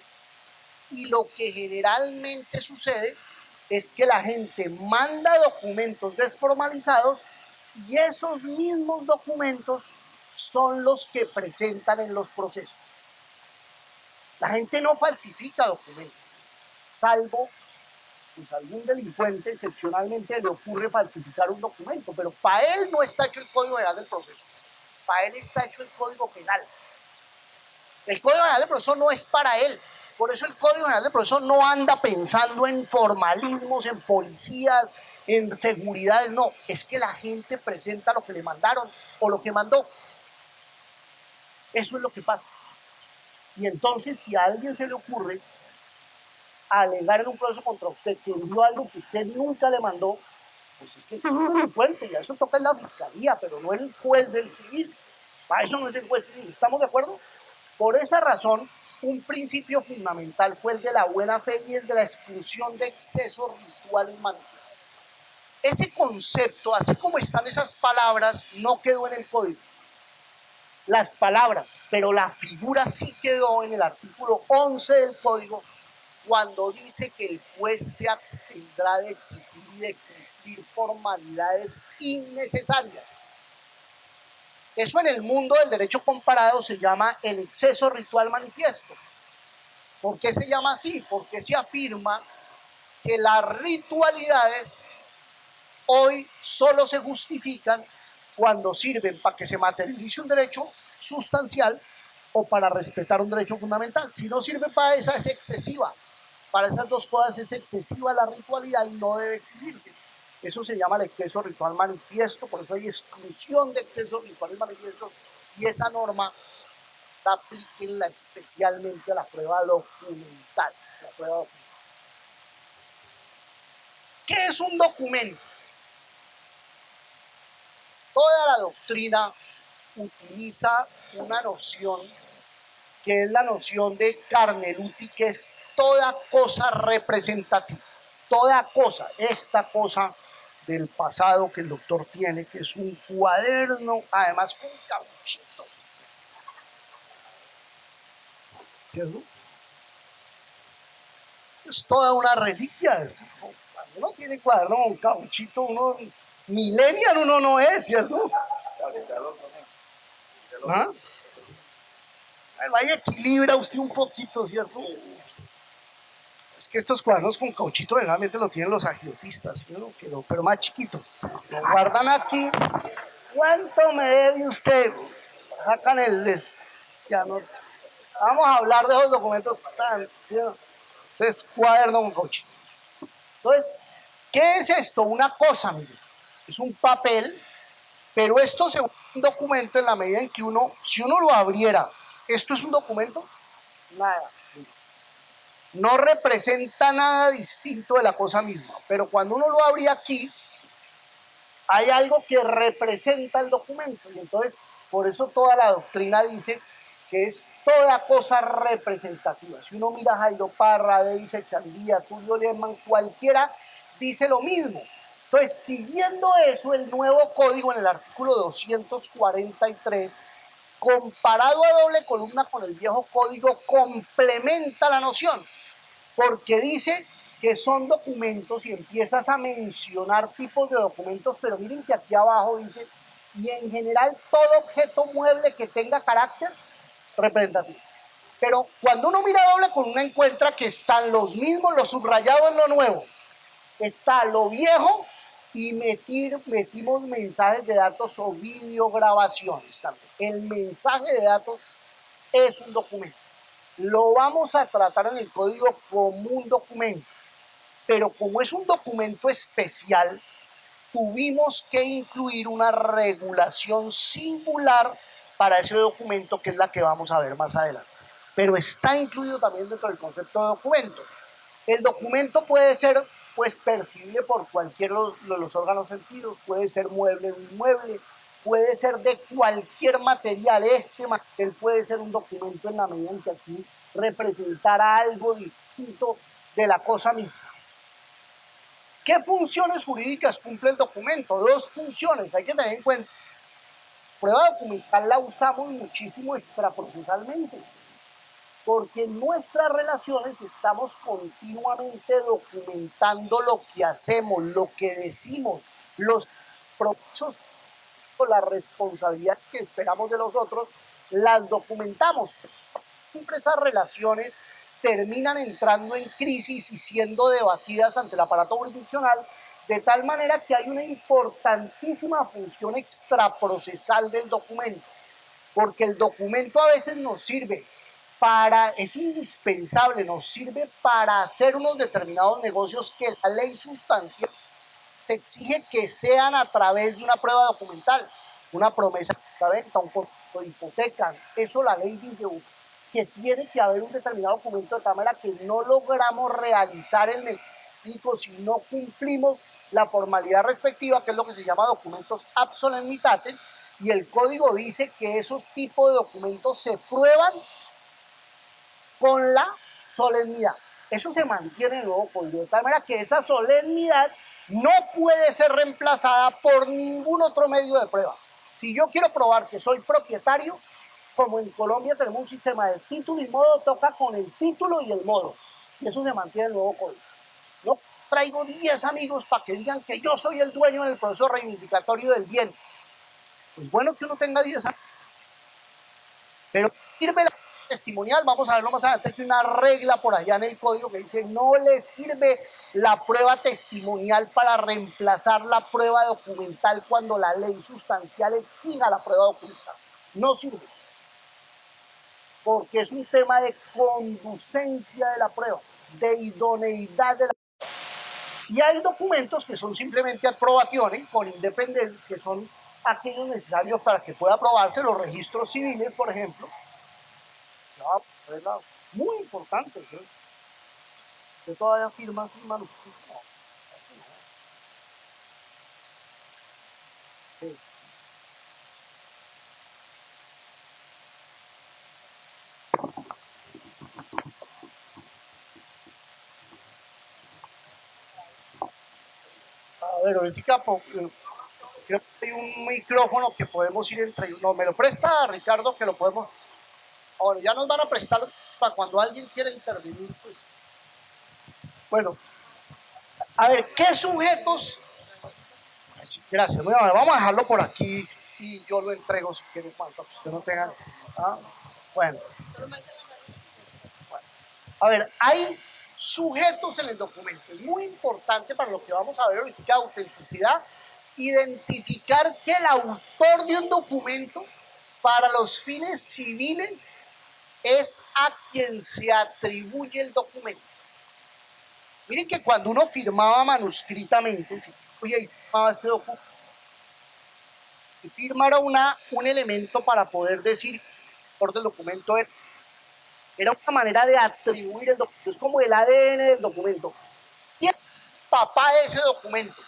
Y lo que generalmente sucede es que la gente manda documentos desformalizados y esos mismos documentos son los que presentan en los procesos. La gente no falsifica documentos, salvo pues algún delincuente excepcionalmente le ocurre falsificar un documento, pero para él no está hecho el Código General del Proceso, para él está hecho el Código Penal. El Código General del Proceso no es para él, por eso el Código General del Proceso no anda pensando en formalismos, en policías, en seguridades, no, es que la gente presenta lo que le mandaron o lo que mandó. Eso es lo que pasa. Y entonces, si a alguien se le ocurre alegar en un proceso contra usted que envió algo que usted nunca le mandó, pues es que es un delincuente, y a eso toca en la fiscalía, pero no el juez del civil. Para eso no es el juez civil. ¿Estamos de acuerdo? Por esa razón, un principio fundamental fue el de la buena fe y el de la exclusión de excesos rituales manifiesto. Ese concepto, así como están esas palabras, no quedó en el código. Las palabras, pero la figura sí quedó en el artículo 11 del código, cuando dice que el juez se abstendrá de exigir y de cumplir formalidades innecesarias. Eso en el mundo del derecho comparado se llama el exceso ritual manifiesto. ¿Por qué se llama así? Porque se afirma que las ritualidades hoy solo se justifican cuando sirven para que se materialice un derecho sustancial o para respetar un derecho fundamental. Si no sirve para esa, es excesiva. Para esas dos cosas es excesiva la ritualidad y no debe exigirse. Eso se llama el exceso ritual manifiesto, por eso hay exclusión de excesos rituales manifiestos, y esa norma aplíquenla especialmente a la prueba documental. ¿Qué es un documento? Toda la doctrina utiliza una noción que es la noción de Carneluti, que es toda cosa representativa, toda cosa, esta cosa del pasado que el doctor tiene, que es un cuaderno, además con cauchito, ¿cierto? Es toda una reliquia. Cuando uno tiene cuaderno con cauchito, uno millennial uno no es, ¿cierto? ¿Ah? Bueno, ahí equilibra usted un poquito, ¿cierto? Es que estos cuadernos con cauchito generalmente lo tienen los agiotistas, ¿no? Pero más chiquito. Lo guardan aquí. ¿Cuánto me debe usted? Sacan ya no. Vamos a hablar de esos documentos tan. Ese es cuaderno con cauchito. Entonces, ¿qué es esto? Una cosa, mire. Es un papel, pero esto se vuelve un documento en la medida en que si uno lo abriera, ¿esto es un documento? Nada. No representa nada distinto de la cosa misma, pero cuando uno lo abre aquí, hay algo que representa el documento, y entonces por eso toda la doctrina dice que es toda cosa representativa. Si uno mira a Jairo Parra, David Echandía, Tulio Lehmann, cualquiera dice lo mismo. Entonces, siguiendo eso, el nuevo código en el artículo 243, comparado a doble columna con el viejo código, complementa la noción, porque dice que son documentos y empiezas a mencionar tipos de documentos, pero miren que aquí abajo dice, y en general todo objeto mueble que tenga carácter representativo. Pero cuando uno mira doble columna encuentra que están los mismos, lo subrayado en lo nuevo, está lo viejo y metimos mensajes de datos o videograbaciones también. El mensaje de datos es un documento. Lo vamos a tratar en el código como un documento, pero como es un documento especial, tuvimos que incluir una regulación singular para ese documento, que es la que vamos a ver más adelante. Pero está incluido también dentro del concepto de documento. El documento puede ser percibible por cualquiera de los órganos sentidos, puede ser mueble o inmueble, puede ser de cualquier material. Este material puede ser un documento en la medida en que aquí representara algo distinto de la cosa misma. ¿Qué funciones jurídicas cumple el documento? Dos funciones, hay que tener en cuenta. La prueba documental la usamos muchísimo extraprocesalmente, porque en nuestras relaciones estamos continuamente documentando lo que hacemos, lo que decimos, los procesos, la responsabilidad que esperamos de los otros, las documentamos. Siempre esas relaciones terminan entrando en crisis y siendo debatidas ante el aparato jurisdiccional, de tal manera que hay una importantísima función extraprocesal del documento, porque el documento a veces nos sirve es indispensable, nos sirve para hacer unos determinados negocios que la ley sustancial te exige que sean a través de una prueba documental, una promesa de venta, un contrato de hipoteca. Eso la ley dice que tiene que haber un determinado documento, de tal manera que no logramos realizar el negocio si no cumplimos la formalidad respectiva, que es lo que se llama documentos ab solemnitatem, y el código dice que esos tipos de documentos se prueban con la solemnidad. Eso se mantiene en el nuevo código, de tal manera que esa solemnidad no puede ser reemplazada por ningún otro medio de prueba. Si yo quiero probar que soy propietario, como en Colombia tenemos un sistema de título y modo, toca con el título y el modo. Y eso se mantiene en el nuevo código. No traigo 10 amigos para que digan que yo soy el dueño en el proceso reivindicatorio del bien. Pues bueno que uno tenga 10 amigos. Pero sirve la testimonial, vamos a verlo más adelante, que una regla por allá en el código que dice no le sirve la prueba testimonial para reemplazar la prueba documental cuando la ley sustancial exija la prueba documental. No sirve, porque es un tema de conducencia de la prueba, de idoneidad de la prueba. Y hay documentos que son simplemente aprobaciones con independencia, que son aquellos necesarios para que pueda aprobarse, los registros civiles, por ejemplo. No, muy importante. ¿Sí? Que todavía firman sus manuscritos. Sí. A ver, ahorita creo que hay un micrófono que podemos ir entre... No, me lo presta Ricardo, que lo podemos... Ahora, ya nos van a prestar para cuando alguien quiera intervenir, pues. Bueno, a ver, ¿qué sujetos? Gracias, vamos a dejarlo por aquí y yo lo entrego si quiere, para que usted no tenga... ¿ah? Bueno. A ver, hay sujetos en el documento. Es muy importante para lo que vamos a ver ahorita, de autenticidad, identificar que el autor de un documento para los fines civiles es a quien se atribuye el documento. Miren que cuando uno firmaba manuscritamente, oye, firmaba este documento, y firma era un elemento para poder decir por el documento era una manera de atribuir el documento, es como el ADN del documento. ¿Quién es el papá de ese documento?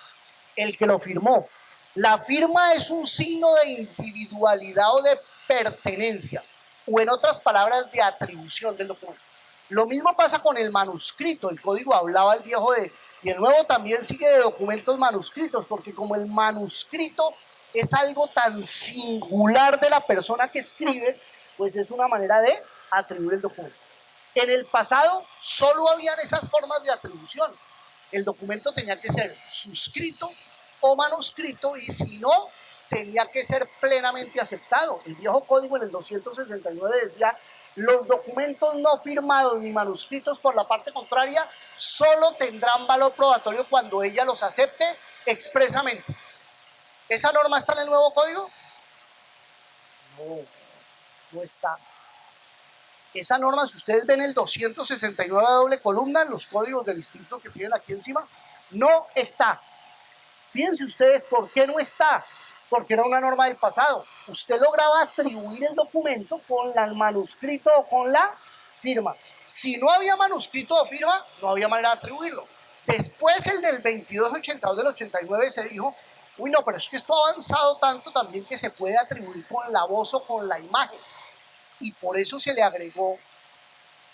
El que lo firmó. La firma es un signo de individualidad o de pertenencia, o en otras palabras, de atribución del documento. Lo mismo pasa con el manuscrito. El código hablaba el viejo y el nuevo también sigue de documentos manuscritos, porque como el manuscrito es algo tan singular de la persona que escribe, pues es una manera de atribuir el documento. En el pasado solo habían esas formas de atribución. El documento tenía que ser suscrito o manuscrito, y si no, tenía que ser plenamente aceptado. El viejo código en el 269 decía: los documentos no firmados ni manuscritos por la parte contraria solo tendrán valor probatorio cuando ella los acepte expresamente. ¿Esa norma está en el nuevo código? No, no está. Esa norma, si ustedes ven el 269 a doble columna, los códigos del distrito que tienen aquí encima, no está. Fíjense ustedes por qué no está. Porque era una norma del pasado. Usted lograba atribuir el documento con el manuscrito o con la firma. Si no había manuscrito o firma, no había manera de atribuirlo. Después, el del 2282 del 89 se dijo: uy, no, pero es que esto ha avanzado tanto también que se puede atribuir con la voz o con la imagen. Y por eso se le agregó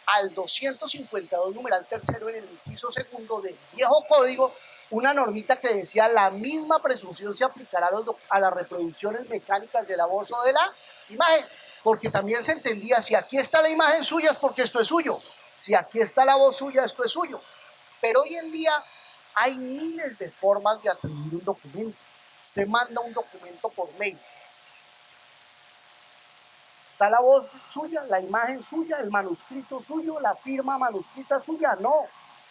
al 252 numeral tercero en el inciso segundo del viejo código una normita que decía: la misma presunción se aplicará a las reproducciones mecánicas de la voz o de la imagen, porque también se entendía: si aquí está la imagen suya es porque esto es suyo, si aquí está la voz suya, esto es suyo. Pero hoy en día hay miles de formas de atribuir un documento. Usted manda un documento por mail, está la voz suya, la imagen suya, el manuscrito suyo, la firma manuscrita suya, no.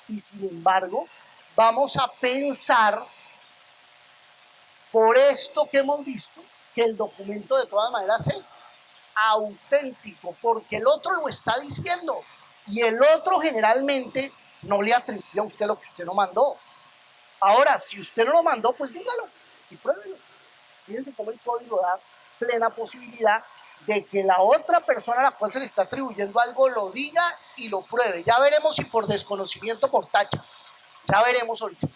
Y sin embargo, vamos a pensar, por esto que hemos visto, que el documento de todas maneras es auténtico, porque el otro lo está diciendo, y el otro generalmente no le atribuye a usted lo que usted no mandó. Ahora, si usted no lo mandó, pues dígalo y pruébelo. Fíjense cómo el código da plena posibilidad de que la otra persona a la cual se le está atribuyendo algo lo diga y lo pruebe. Ya veremos si por desconocimiento, por tacha. Ya veremos ahorita.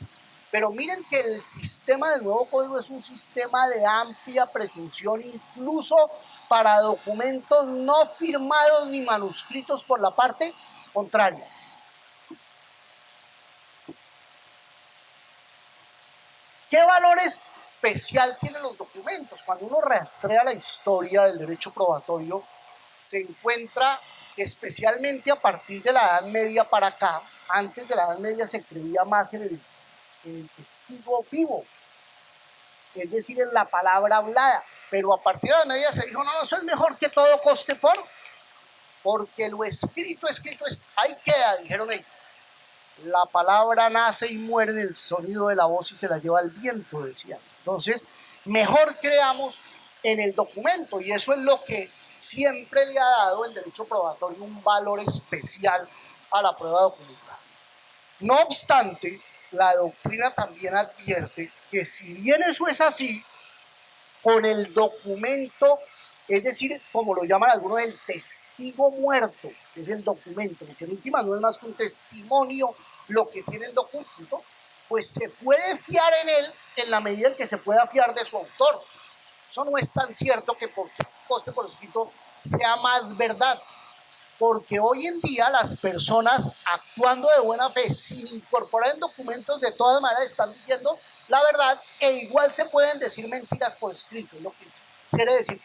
Pero miren que el sistema del nuevo código es un sistema de amplia presunción, incluso para documentos no firmados ni manuscritos por la parte contraria. ¿Qué valores especial tienen los documentos? Cuando uno rastrea la historia del derecho probatorio, se encuentra que especialmente a partir de la Edad Media para acá, antes de la Edad Media se creía más en el testigo vivo, es decir, en la palabra hablada, pero a partir de la Edad Media se dijo: no, eso es mejor que todo coste porque lo escrito ahí queda, dijeron ellos. La palabra nace y muere en el sonido de la voz y se la lleva el viento, decían. Entonces, mejor creamos en el documento, y eso es lo que siempre le ha dado el derecho probatorio un valor especial a la prueba documental. No obstante, la doctrina también advierte que si bien eso es así, con el documento, es decir, como lo llaman algunos, el testigo muerto, que es el documento, porque en última no es más que un testimonio lo que tiene el documento, pues se puede fiar en él en la medida en que se pueda fiar de su autor. Eso no es tan cierto que por coste por escrito sea más verdad, porque hoy en día las personas, actuando de buena fe sin incorporar en documentos, de todas maneras están diciendo la verdad, e igual se pueden decir mentiras por escrito, es lo que quiere decir.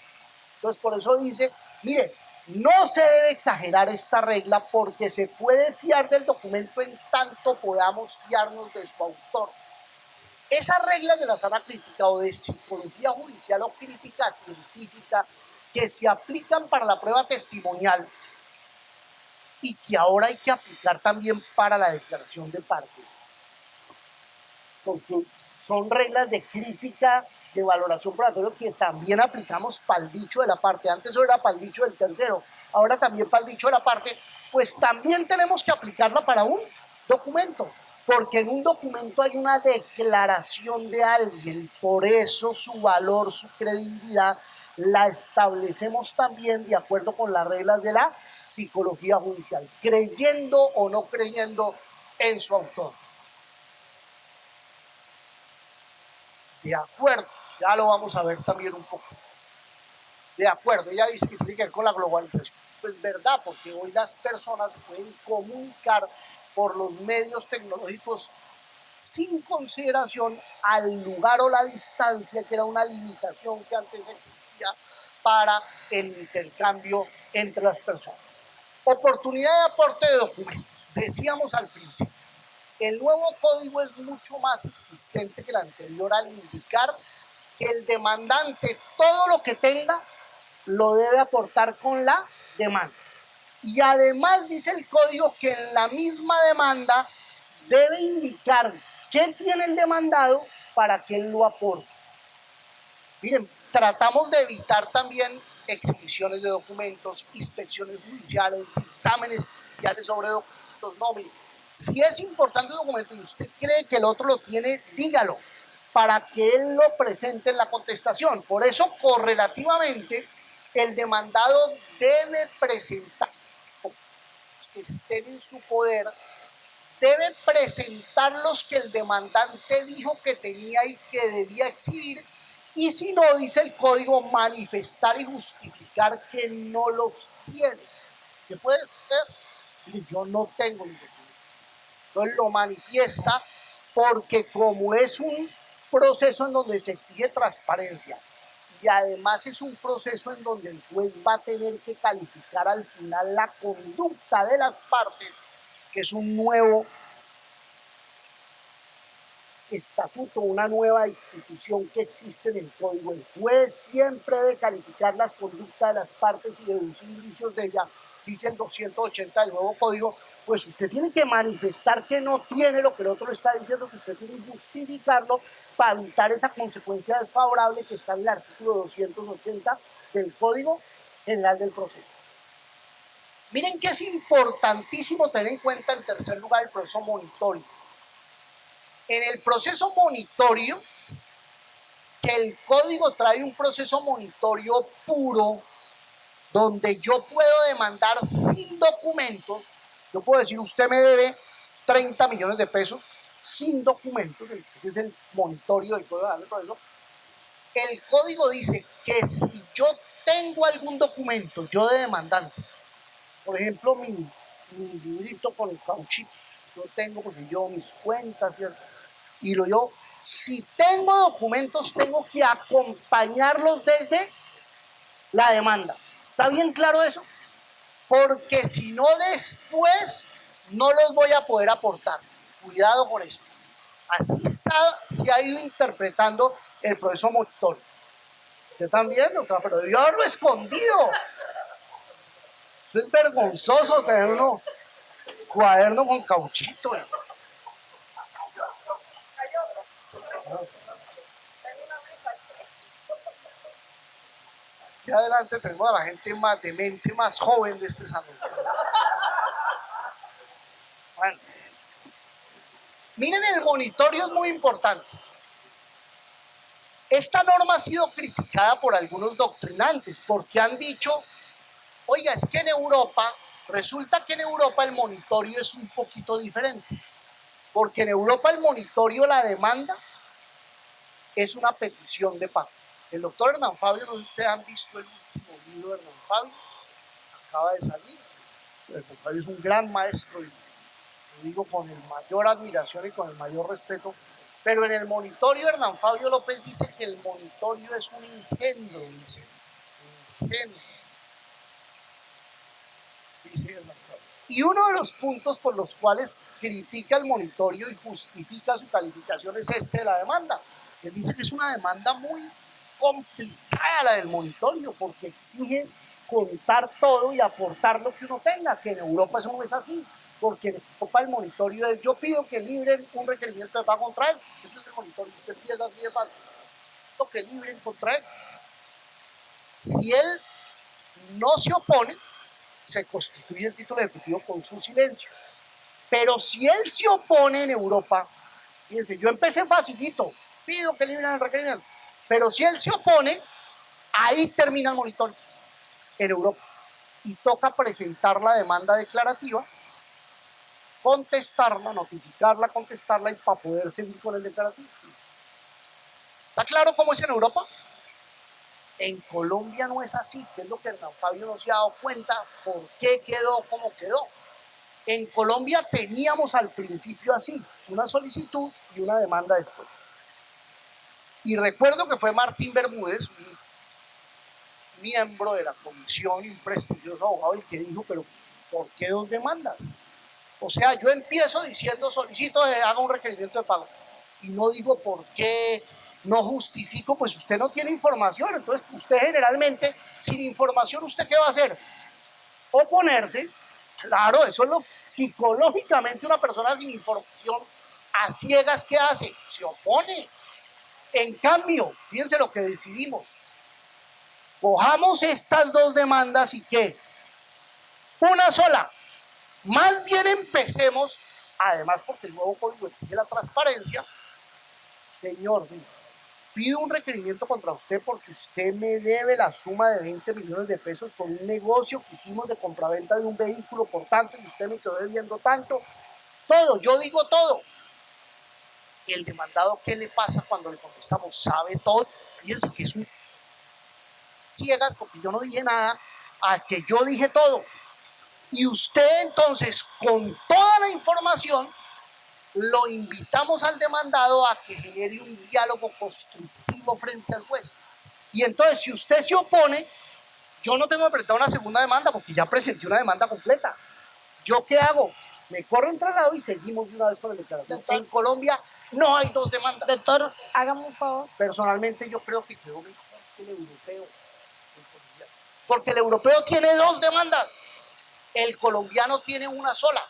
Entonces, por eso dice, mire, no se debe exagerar esta regla porque se puede fiar del documento en tanto podamos fiarnos de su autor. Esas reglas de la sana crítica o de psicología judicial o crítica científica que se aplican para la prueba testimonial y que ahora hay que aplicar también para la declaración de parte, porque son reglas de crítica, de valoración probatoria que también aplicamos para el dicho de la parte. Antes eso era para el dicho del tercero, ahora también para el dicho de la parte, pues también tenemos que aplicarla para un documento, porque en un documento hay una declaración de alguien y por eso su valor, su credibilidad, la establecemos también de acuerdo con las reglas de la psicología judicial, creyendo o no creyendo en su autor. De acuerdo, ya lo vamos a ver también un poco. De acuerdo, ella dice que tiene que ver con la globalización. Pues verdad, porque hoy las personas pueden comunicar por los medios tecnológicos sin consideración al lugar o la distancia, que era una limitación que antes existía para el intercambio entre las personas. Oportunidad de aporte de documentos. Decíamos al principio, el nuevo código es mucho más existente que el anterior al indicar que el demandante todo lo que tenga lo debe aportar con la demanda. Y además dice el código que en la misma demanda debe indicar qué tiene el demandado para que él lo aporte. Miren, tratamos de evitar también exhibiciones de documentos, inspecciones judiciales, dictámenes judiciales sobre documentos. No, miren, si es importante un documento y usted cree que el otro lo tiene, dígalo, para que él lo presente en la contestación. Por eso, correlativamente, el demandado debe presentar, que estén en su poder, debe presentar los que el demandante dijo que tenía y que debía exhibir, y si no, dice el código, manifestar y justificar que no los tiene. ¿Qué puede ser? Yo no tengo los documentos. Entonces lo manifiesta porque como es un proceso en donde se exige transparencia y además es un proceso en donde el juez va a tener que calificar al final la conducta de las partes, que es un nuevo estatuto, una nueva institución que existe en el código. El juez siempre debe calificar las conductas de las partes y deducir indicios de ella, dice el 280 del nuevo código. Pues usted tiene que manifestar que no tiene lo que el otro le está diciendo, que usted tiene que justificarlo para evitar esa consecuencia desfavorable que está en el artículo 280 del Código General del Proceso. Miren que es importantísimo tener en cuenta, en tercer lugar, el proceso monitorio. En el proceso monitorio, que el código trae un proceso monitorio puro, donde yo puedo demandar sin documentos. Yo puedo decir, usted me debe 30 millones de pesos sin documentos, ese es el monitorio del código de proceso. El código dice que si yo tengo algún documento, yo de demandante, por ejemplo, mi librito con el cauchito, yo tengo, porque yo mis cuentas, ¿cierto? Y yo, si tengo documentos, tengo que acompañarlos desde la demanda. ¿Está bien claro eso? Porque si no, después no los voy a poder aportar. Cuidado con eso. Así se ha ido interpretando el proceso monitorio. ¿Usted también? Pero yo haberlo escondido. Eso es vergonzoso tener uno cuaderno con cauchito. Y adelante tenemos a la gente más de mente más joven de este salón. Bueno, miren, el monitorio es muy importante. Esta norma ha sido criticada por algunos doctrinantes porque han dicho, oiga, es que en Europa, resulta que en Europa el monitorio es un poquito diferente. Porque en Europa el monitorio, la demanda, es una petición de pago. El doctor Hernán Fabio, no sé si ustedes han visto el último libro de Hernán Fabio, acaba de salir. Hernán Fabio es un gran maestro y lo digo con el mayor admiración y con el mayor respeto. Pero en el monitorio Hernán Fabio López dice que el monitorio es un engendro, dice. Engendro. Dice Hernán Fabio. Y uno de los puntos por los cuales critica el monitorio y justifica su calificación es este de la demanda. Él dice que es una demanda muy complicada la del monitorio porque exige contar todo y aportar lo que uno tenga, que en Europa eso no es así, porque en Europa el monitorio es: yo pido que libren un requerimiento de pago contra él, eso es el monitorio, usted pide las 10 bases, lo que libren contra él. Si él no se opone, se constituye el título ejecutivo con su silencio. Pero si él se opone en Europa, fíjense, yo empecé facilito, pido que libren el requerimiento, pero si él se opone, ahí termina el monitorio en Europa y toca presentar la demanda declarativa, contestarla, notificarla, contestarla y para poder seguir con el declarativo. ¿Está claro cómo es en Europa? En Colombia no es así, que es lo que Hernán Fabio no se ha dado cuenta por qué quedó como quedó. En Colombia teníamos al principio así, una solicitud y una demanda después. Y recuerdo que fue Martín Bermúdez, un miembro de la comisión, un prestigioso abogado, el que dijo: pero ¿por qué 2 demandas? O sea, yo empiezo diciendo: solicito que haga un requerimiento de pago, y no digo por qué, no justifico, pues usted no tiene información. Entonces usted generalmente, sin información, ¿usted qué va a hacer? Oponerse. Claro, eso es lo psicológicamente una persona sin información a ciegas, ¿qué hace? Se opone. En cambio, fíjense lo que decidimos: cojamos estas 2 demandas y ¿qué? Una sola. Más bien empecemos, además porque el nuevo código exige la transparencia. Señor, pido un requerimiento contra usted porque usted me debe la suma de 20 millones de pesos por un negocio que hicimos de compraventa de un vehículo, por tanto, y usted me quedó debiendo tanto. Todo, yo digo todo. El demandado, ¿qué le pasa cuando le contestamos? Sabe todo. Fíjense que es un ciegas porque yo no dije nada, a que yo dije todo. Y usted entonces, con toda la información, lo invitamos al demandado a que genere un diálogo constructivo frente al juez. Y entonces, si usted se opone, yo no tengo que presentar una segunda demanda porque ya presenté una demanda completa. ¿Yo qué hago? Me corro un traslado y seguimos de una vez con el declaratorio. En Colombia no hay 2 demandas. Doctor, hágame un favor. Personalmente yo creo que quedó mejor que el europeo. Porque el europeo tiene 2 demandas. El colombiano tiene una sola.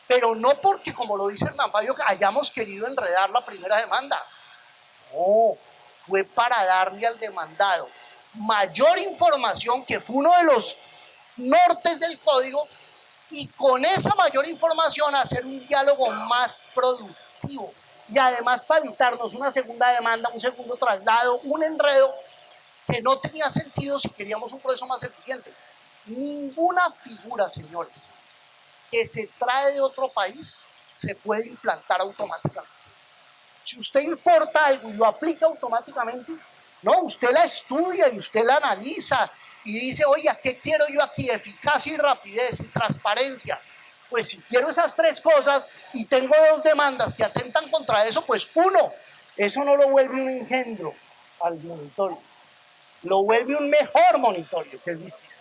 Pero no porque, como lo dice Hernán Fabio, hayamos querido enredar la primera demanda. No, fue para darle al demandado mayor información, que fue uno de los nortes del código, y con esa mayor información hacer un diálogo más productivo. Y además para evitarnos una segunda demanda, un segundo traslado, un enredo que no tenía sentido si queríamos un proceso más eficiente. Ninguna figura, señores, que se trae de otro país se puede implantar automáticamente. Si usted importa algo y lo aplica automáticamente, no, usted la estudia y usted la analiza y dice: oye, ¿qué quiero yo aquí? Eficacia y rapidez y transparencia. Pues si quiero esas 3 cosas y tengo 2 demandas que atentan contra eso, pues uno, eso no lo vuelve un engendro al monitorio, lo vuelve un mejor monitorio, que es distinto.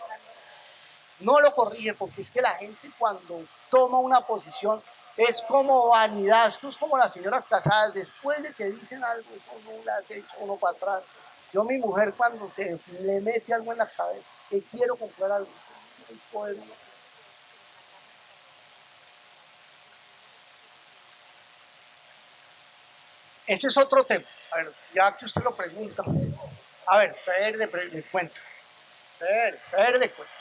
No lo corrige, porque es que la gente cuando toma una posición es como vanidad. Esto es como las señoras casadas, después de que dicen algo, uno las echa uno para atrás. Yo, mi mujer, cuando se le mete algo en la cabeza, que quiero comprar algo, ese es otro tema. A ver, ya que usted lo pregunta, a ver, le cuento.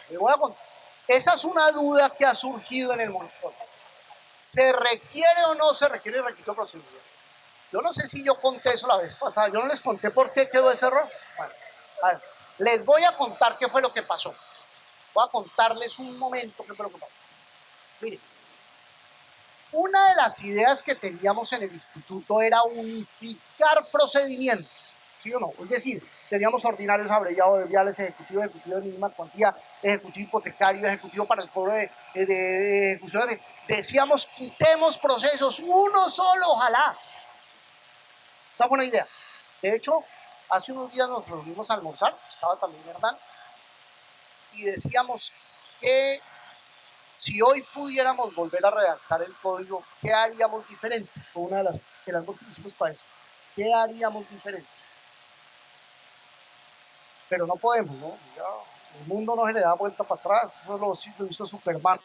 Le voy a contar. Esa es una duda que ha surgido en el monitorio. ¿Se requiere o no se requiere el requisito de procedimiento? Yo no sé si yo conté eso la vez pasada. Yo no les conté por qué quedó ese error. Bueno, a ver, les voy a contar qué fue lo que pasó. Voy a contarles un momento qué fue lo que pasó. Miren, una de las ideas que teníamos en el instituto era unificar procedimientos. ¿Sí o no? Es decir, teníamos ordinarios, abreviados de viales, ejecutivo de mínima cuantía, ejecutivo hipotecario, ejecutivo para el cobro de ejecuciones. Decíamos: quitemos procesos, uno solo, ojalá. Esa fue una idea. De hecho, hace unos días nos reunimos a almorzar, estaba también Hernán, y decíamos que si hoy pudiéramos volver a redactar el código, ¿qué haríamos diferente? Fue una de las que las pusimos para eso. ¿Qué haríamos diferente? Pero no podemos, ¿no? Ya, el mundo no se le da vuelta para atrás, eso lo hizo Superman.